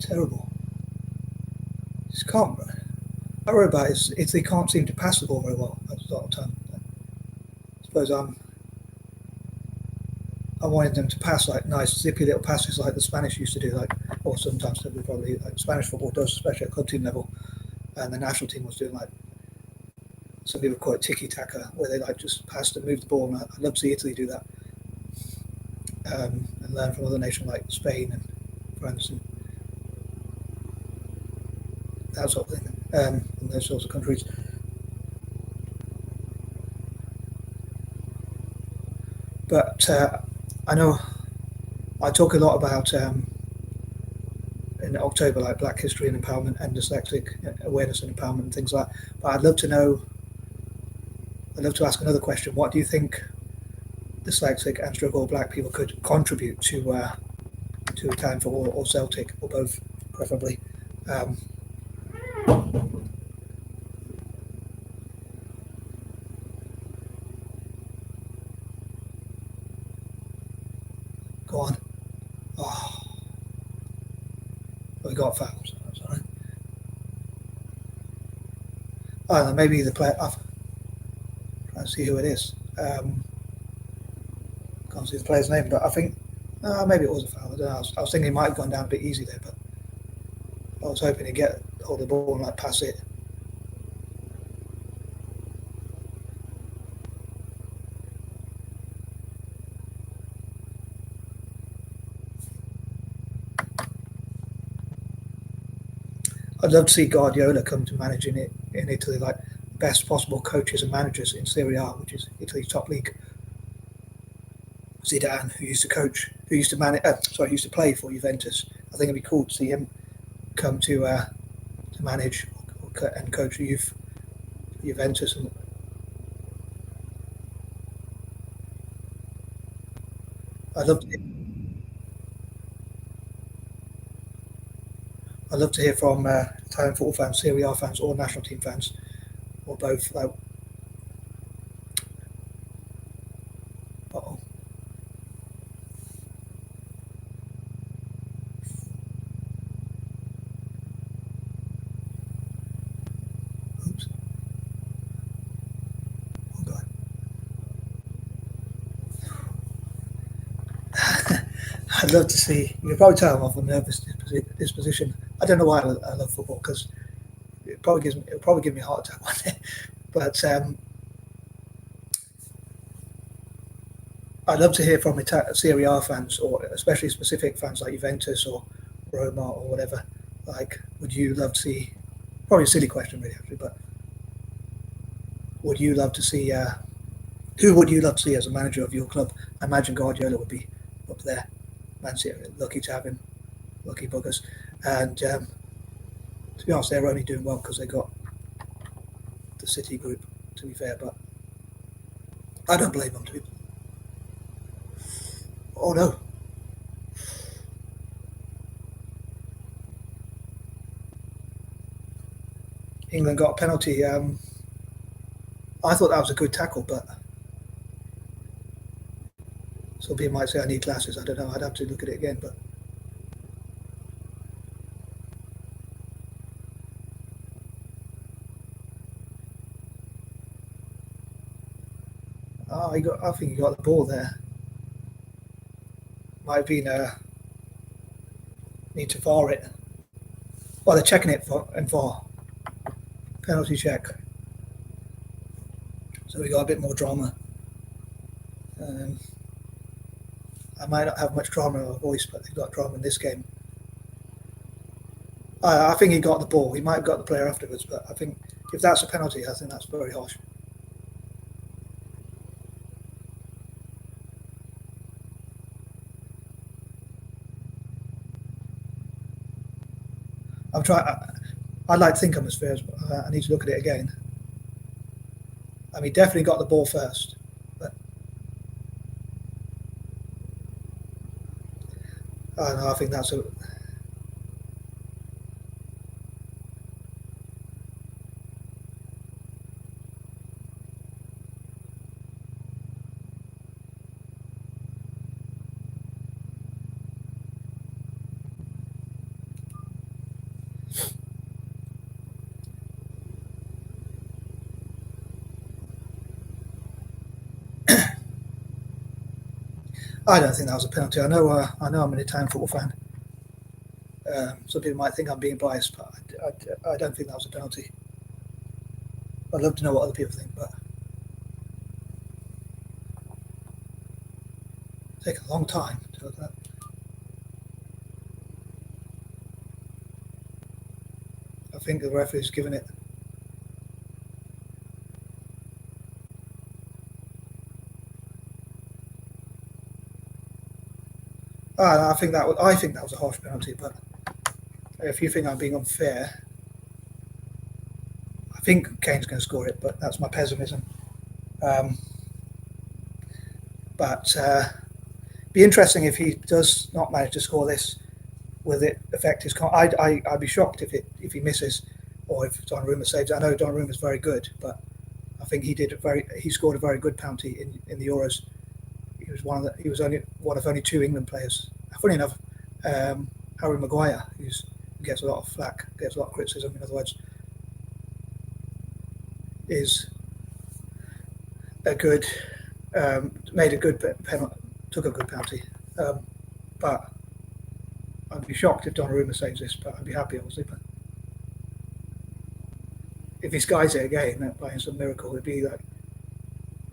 Terrible. Just can't. I worry about is they can't seem to pass the ball very well at the start of time. I suppose I wanted them to pass like nice zippy little passes like the Spanish used to do, like, or sometimes probably like Spanish football does, especially at club team level, and the national team was doing like some people call it tiki taka, where they like just pass and move the ball. And I'd love to see Italy do that and learn from other nations like Spain and France and that sort of thing, in those sorts of countries. But I know I talk a lot about in October, like Black History and Empowerment and dyslexic awareness and empowerment and things like that. But I'd love to ask another question. What do you think dyslexic and struggle Black people could contribute to Italian football or Celtic or both, preferably? Go on. Oh, we got fouls. That's all right. I don't know, maybe the player. I'm trying to see who it is. Can't see the player's name, but I think maybe it was a foul. I don't know. I was thinking he might have gone down a bit easy there, but I was hoping to get hold of the ball and like pass it. I'd love to see Guardiola come to managing it in Italy, like best possible coaches and managers in Serie A, which is Italy's top league. Zidane, who used to coach, who used to manage, used to play for Juventus. I think it'd be cool to see him come to manage and coach youth Juventus. And I'd love to. I'd love to hear from Italian football fans, Serie A fans, or national team fans, or both. Like, uh-oh. Oops. Oh God. I'd love to see. You can probably tell I'm off a nervous disposition. I don't know why I love football, because it'll probably give me a heart attack one day. But I'd love to hear from Serie A fans, or especially specific fans like Juventus or Roma or whatever. Like, would you love to see? Probably a silly question, really, actually. But would you love to see? Who would you love to see as a manager of your club? I imagine Guardiola would be up there. Man City, lucky to have him. Lucky buggers. And to be honest, they're only doing well because they got the City group, to be fair. But I don't blame them. Oh no. England got a penalty. I thought that was a good tackle, but some people might say I need glasses. I don't know. I'd have to look at it again. But I think he got the ball there. Might have been need to VAR it. Well, they're checking it and VAR. Penalty check. So we got a bit more drama. I might not have much drama in my voice, but they've got drama in this game. I think he got the ball. He might have got the player afterwards, but I think if that's a penalty, I think that's very harsh. I'm trying. I'd like to think I'm as fair, but I need to look at it again. I mean, definitely got the ball first, but I don't know. I think that's a. I don't think that was a penalty. I know I'm an Italian football fan. Some people might think I'm being biased, but I don't think that was a penalty. I'd love to know what other people think, but it's taken a long time to look at that. I think the referee's given it. I think that was a harsh penalty, but if you think I'm being unfair, I think Kane's going to score it, but that's my pessimism. But be interesting if he does not manage to score this. Will it affect his? I'd be shocked if he misses, or if Donnarumma saves it. I know Donnarumma is very good, but I think he scored a very good penalty in the Euros. He was only one of only two England players. Funny enough, Harry Maguire, who gets a lot of flack, gets a lot of criticism. In other words, is a good made a good penalty, took a good penalty. But I'd be shocked if Donnarumma saves this, but I'd be happy, obviously. But if he skies it again by some miracle, it'd be like.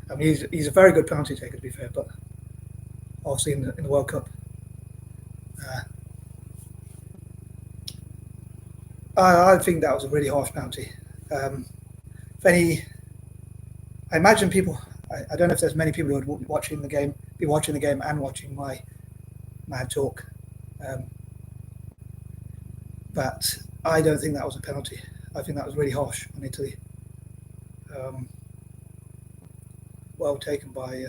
I mean, he's a very good penalty taker, to be fair, but obviously in the World Cup. I think that was a really harsh penalty. I imagine people. I don't know if there's many people who would be watching the game and watching my mad talk, but I don't think that was a penalty. I think that was really harsh on Italy. Well taken by.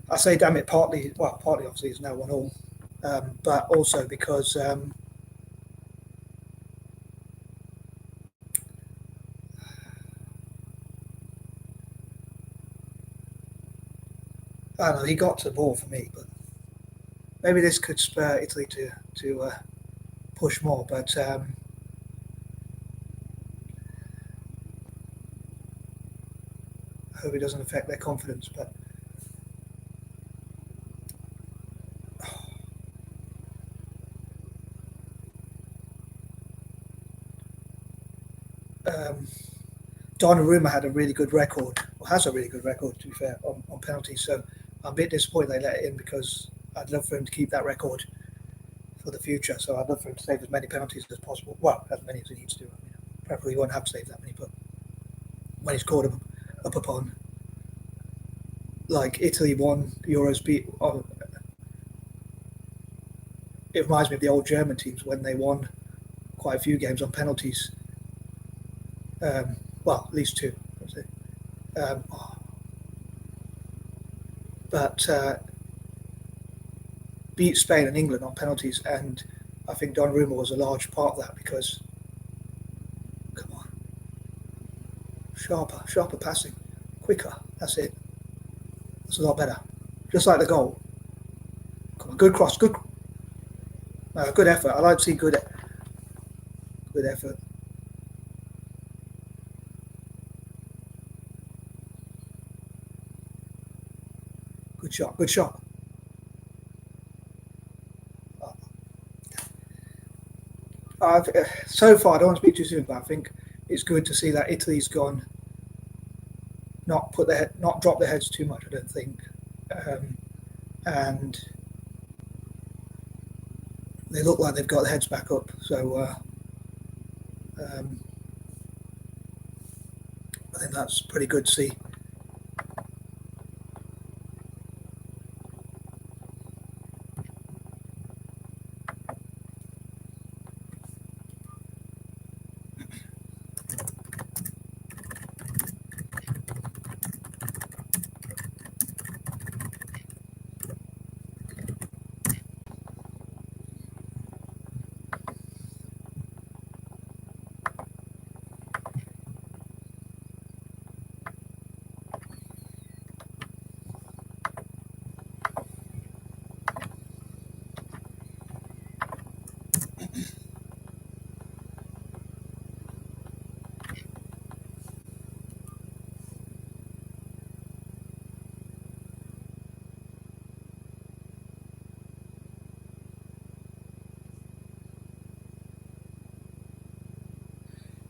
I say damn it partly obviously it's now 1-1, but also because I don't know, he got to the ball for me, but maybe this could spur Italy to push more, but I hope it doesn't affect their confidence. But Donnarumma had a really good record, or has a really good record, to be fair, on penalties. So I'm a bit disappointed they let it in, because I'd love for him to keep that record for the future. So I'd love for him to save as many penalties as possible. Well, as many as he needs to. I mean, preferably he won't have to save that many, but when he's caught up upon, like Italy won the Euros, it reminds me of the old German teams when they won quite a few games on penalties. Well, at least two. But beat Spain and England on penalties, and I think Donnarumma was a large part of that, because, come on, sharper passing, quicker, that's it. That's a lot better. Just like the goal. Come on, good cross, good effort. I like to see good effort. Good shot. So far, I don't want to speak too soon, but I think it's good to see that Italy's gone, not drop their heads too much, I don't think, and they look like they've got their heads back up. So I think that's pretty good to see.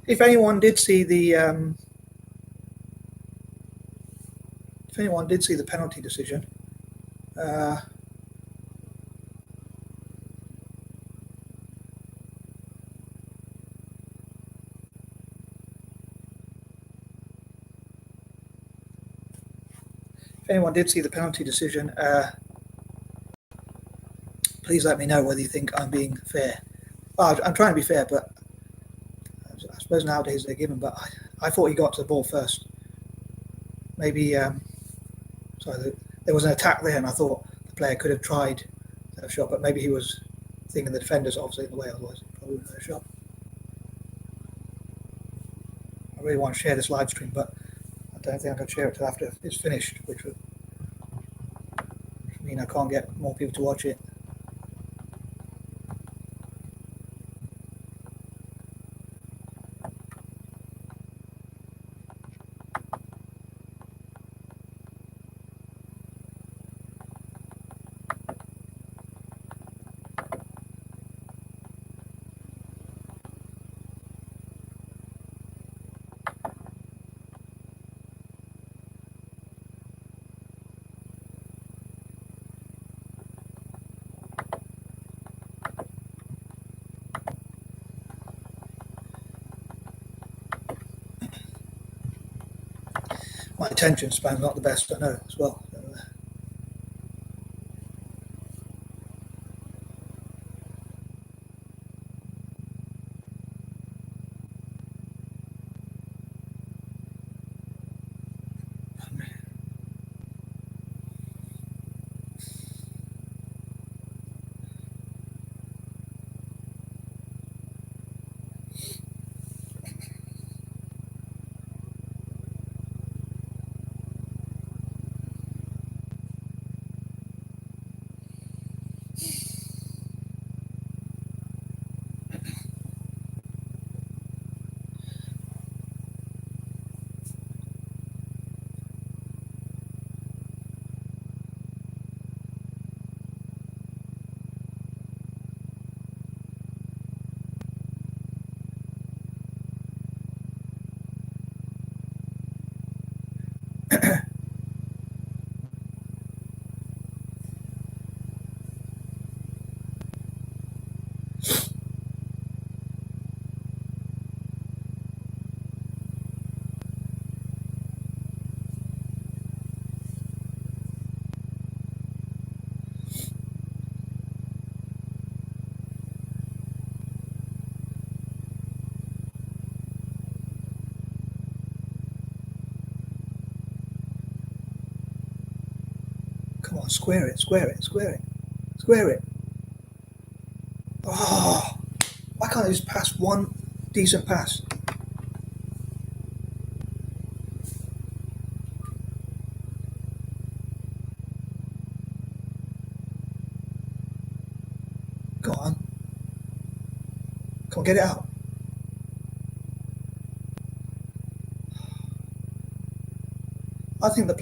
If anyone did see the penalty decision, please let me know whether you think I'm being fair. Well, I'm trying to be fair, but I suppose nowadays they're given. But I thought he got to the ball first. Maybe, sorry, there was an attack there, and I thought the player could have tried a shot, but maybe he was thinking the defender's obviously in the way, otherwise he probably wouldn't have a shot. I really want to share this live stream, but I don't think I can share it till after it's finished, which would mean I can't get more people to watch it. My attention span's not the best, I know, as well. So, come on, square it, square it, square it, square it. Oh, why can't I just pass one decent pass? Go on. Come on, get it out. I think the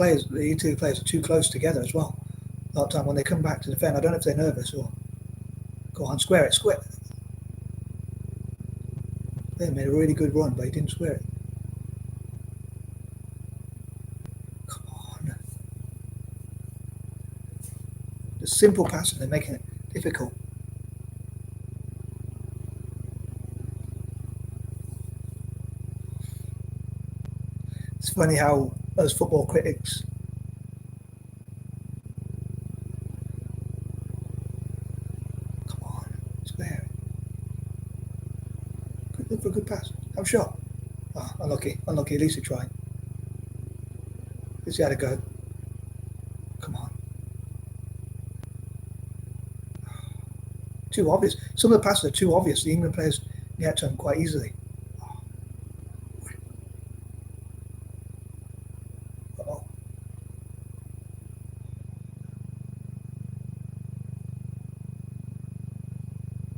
two players are too close together as well. A lot of time when they come back to defend, I don't know if they're nervous or. Go on, square it, square it. They made a really good run, but he didn't square it. Come on. The simple passing, they're making it difficult. It's funny how those football critics look for a good pass. Have a shot. Oh, unlucky. Unlucky. At least he tried. At least he had a go. Come on. Too obvious. Some of the passes are too obvious. The England players get to them quite easily. Uh-oh.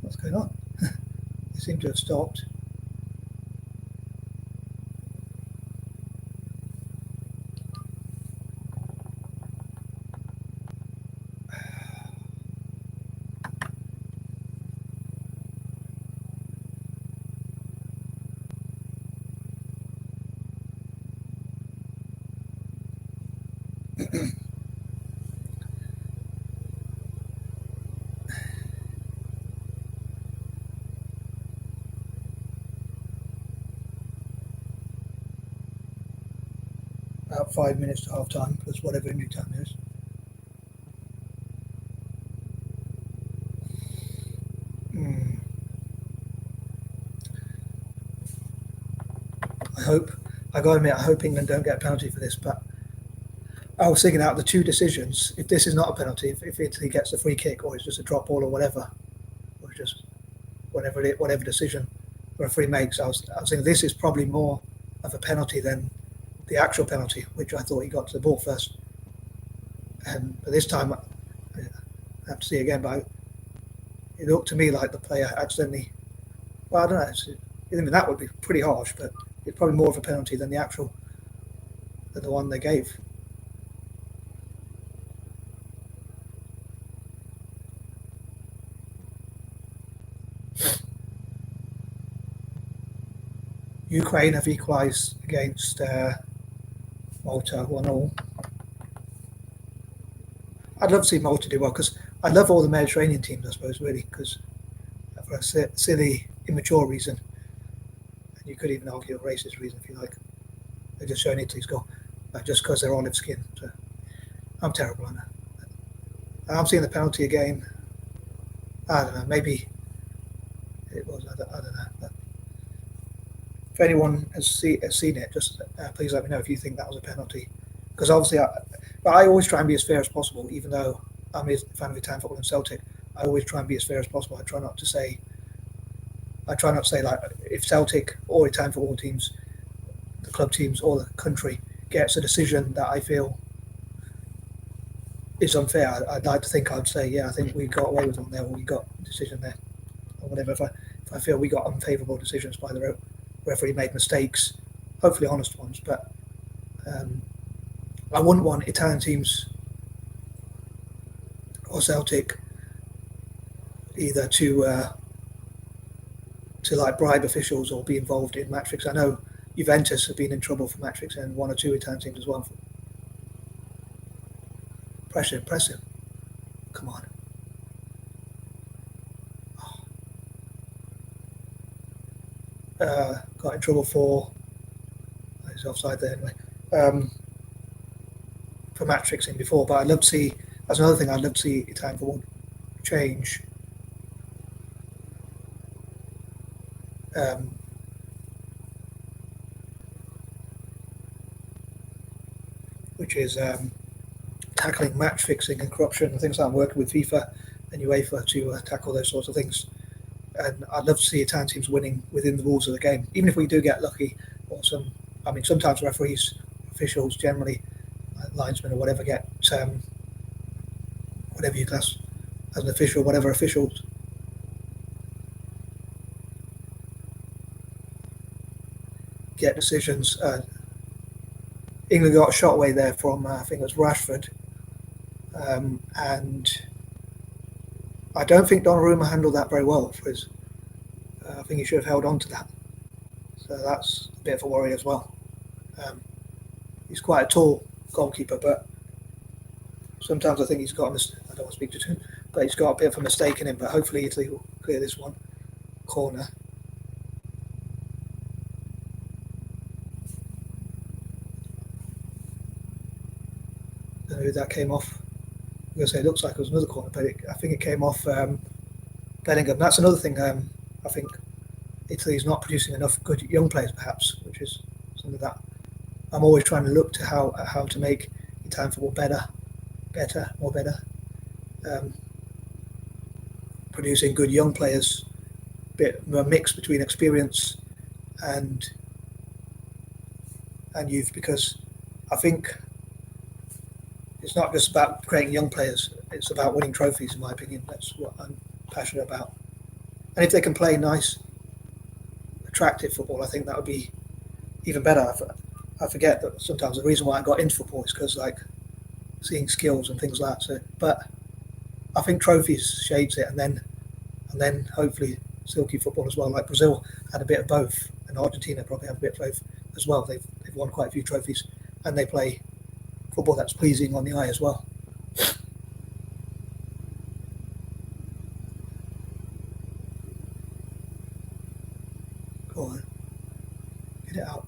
What's going on? They seem to have stopped. About 5 minutes to half time plus whatever new time is. I gotta admit, I hope England don't get a penalty for this, but I was thinking out of the two decisions, if this is not a penalty, if Italy gets a free kick or it's just a drop ball or whatever, or just whatever decision the referee makes, I was thinking this is probably more of a penalty than the actual penalty, which I thought he got to the ball first. But this time, I have to see again, but it looked to me like the player accidentally. Well, I don't know. Even that would be pretty harsh, but it's probably more of a penalty than the one they gave. Ukraine have equalised against Malta 1-1. I'd love to see Malta do well because I love all the Mediterranean teams, I suppose, really, because for a silly, immature reason, and you could even argue a racist reason if you like, they're just showing Italy's goal, just because they're olive skin. So I'm terrible on that. I'm seeing the penalty again. I don't know, maybe it was, I don't know. But if anyone has seen it, just please let me know if you think that was a penalty. Because obviously, I always try and be as fair as possible, even though I'm a fan of Italian football and Celtic. I always try and be as fair as possible. I try not to say like if Celtic or Italian football teams, the club teams or the country gets a decision that I feel is unfair, I'd like to think I'd say, yeah, I think we got away with one there, or we got a decision there, or whatever. If I feel we got unfavourable decisions by the referee, made mistakes, hopefully honest ones, but I wouldn't want Italian teams or Celtic either to like bribe officials or be involved in match fixing. I know Juventus have been in trouble for match fixing, and one or two Italian teams as well. Press him. Come on. Got in trouble for. He's offside there anyway. For match fixing before, but I'd love to see. That's another thing I'd love to see Italian football change. Which is tackling match fixing and corruption and things like that. I'm working with FIFA and UEFA to tackle those sorts of things. And I'd love to see Italian teams winning within the rules of the game, even if we do get lucky. Or sometimes referees, officials, generally linesmen or whatever, get whatever you class as an official, whatever officials get decisions. England got a shot away there from I think it was Rashford, and I don't think Donnarumma handled that very well for his. I think he should have held on to that. So that's a bit of a worry as well. He's quite a tall goalkeeper, but sometimes I think he's got I don't want to speak to him, but he's got a bit of a mistake in him. But hopefully Italy will clear this one corner. I don't know who that came off. I'm going to say it looks like it was another corner, but I think it came off Bellingham. That's another thing. I think Italy is not producing enough good young players, perhaps, which is something that I'm always trying to look to how to make Italian football better. Producing good young players, bit of a mix between experience and youth, because I think it's not just about creating young players, it's about winning trophies, in my opinion. That's what I'm passionate about. And if they can play nice, attractive football, I think that would be even better. I forget that sometimes the reason why I got into football is because like seeing skills and things like that. So, but I think trophies shades it, and then hopefully silky football as well. Like Brazil had a bit of both, and Argentina probably have a bit of both as well. They've won quite a few trophies, and they play football that's pleasing on the eye as well. Go on, get it out.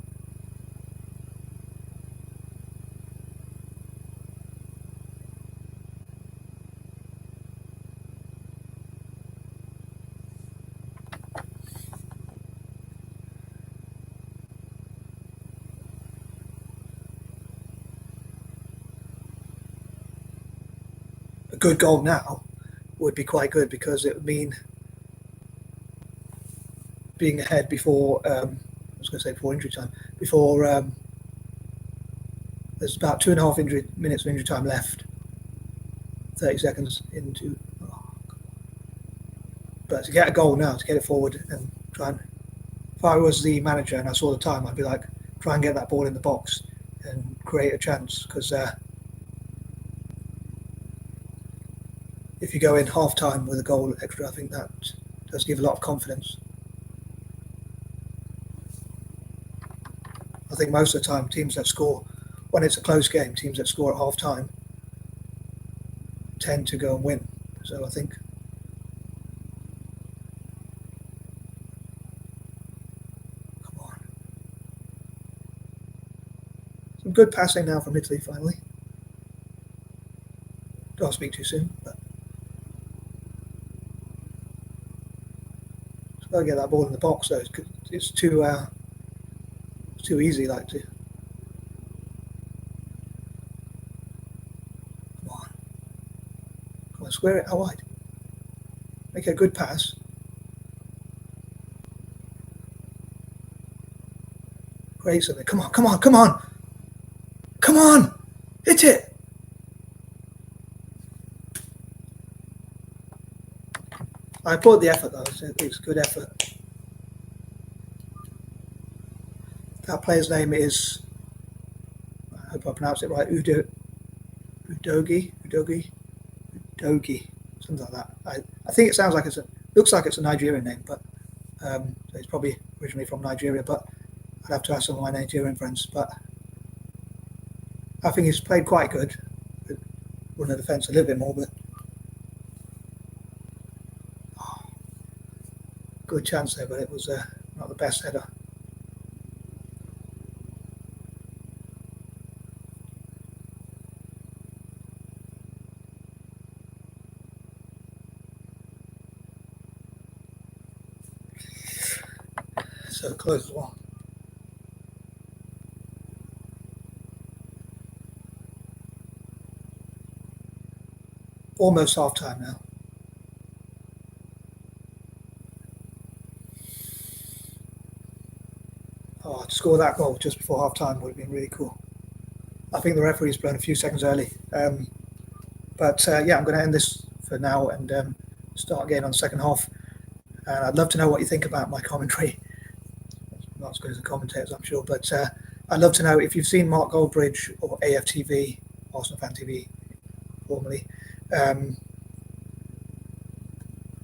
a good goal now would be quite good, because it would mean being ahead before, I was going to say before injury time, before there's about 2.5 minutes of injury time left, 30 seconds into. But to get a goal now, to get it forward and try and, if I was the manager and I saw the time, I'd be like, try and get that ball in the box and create a chance, because if you go in half time with a goal extra, I think that does give a lot of confidence. I think most of the time, teams that score, when it's a close game, teams that score at half time tend to go and win. So I think some good passing now from Italy finally. Don't speak too soon, but just gotta get that ball in the box though. It's too easy, like to. Come on, square it out wide. Make a good pass. Create something. Come on, come on, come on! Come on! Hit it! I applaud the effort though, it's good effort. That player's name is, I hope I pronounce it right, Udogi, something like that. I think it sounds like looks like it's a Nigerian name, but so he's probably originally from Nigeria, but I'd have to ask some of my Nigerian friends. But I think he's played quite good. Run the defence a little bit more, but good chance there, but it was not the best header. So close as well. Almost half time now. Oh, to score that goal just before half time would have been really cool. I think the referee's blown a few seconds early. But yeah, I'm going to end this for now and start again on the second half. And I'd love to know what you think about my commentary. Not as good as the commentators, I'm sure, but I'd love to know if you've seen Mark Goldbridge or AFTV, Arsenal Fan TV, formerly.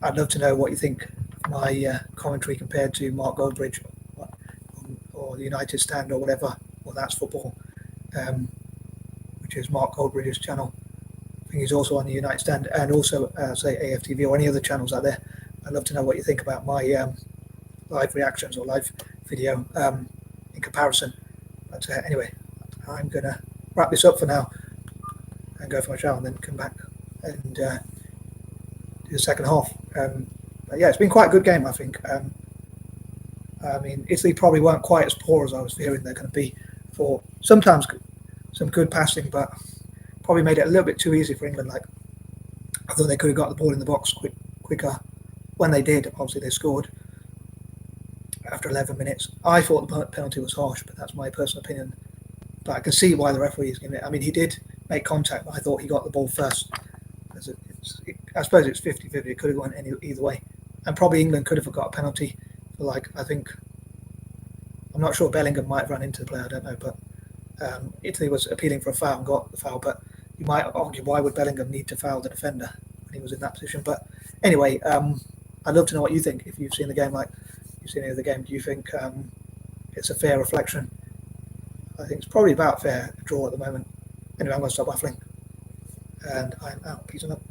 I'd love to know what you think of my commentary compared to Mark Goldbridge or the United Stand or whatever, or That's Football, which is Mark Goldbridge's channel. I think he's also on the United Stand, and also say AFTV or any other channels out there. I'd love to know what you think about my live reactions or live video in comparison. But anyway, I'm going to wrap this up for now and go for my shower and then come back and do the second half. But yeah, it's been quite a good game, I think. I mean, Italy probably weren't quite as poor as I was fearing they're going to be. For sometimes some good passing, but probably made it a little bit too easy for England. Like, I thought they could have got the ball in the box quicker. When they did, obviously they scored after 11 minutes. I thought the penalty was harsh, but that's my personal opinion. But I can see why the referee is giving it. I mean, he did make contact, but I thought he got the ball first. I suppose it's 50-50. It could have gone either way. And probably England could have got a penalty for, like, I think, I'm not sure Bellingham might have run into the player, I don't know, but Italy was appealing for a foul and got the foul. But you might argue, why would Bellingham need to foul the defender when he was in that position? But anyway, I'd love to know what you think. If you've seen the game, like you've seen any of the game, do you think it's a fair reflection? I think it's probably about fair draw at the moment. Anyway, I'm going to stop waffling, and I'm out. Peace and love.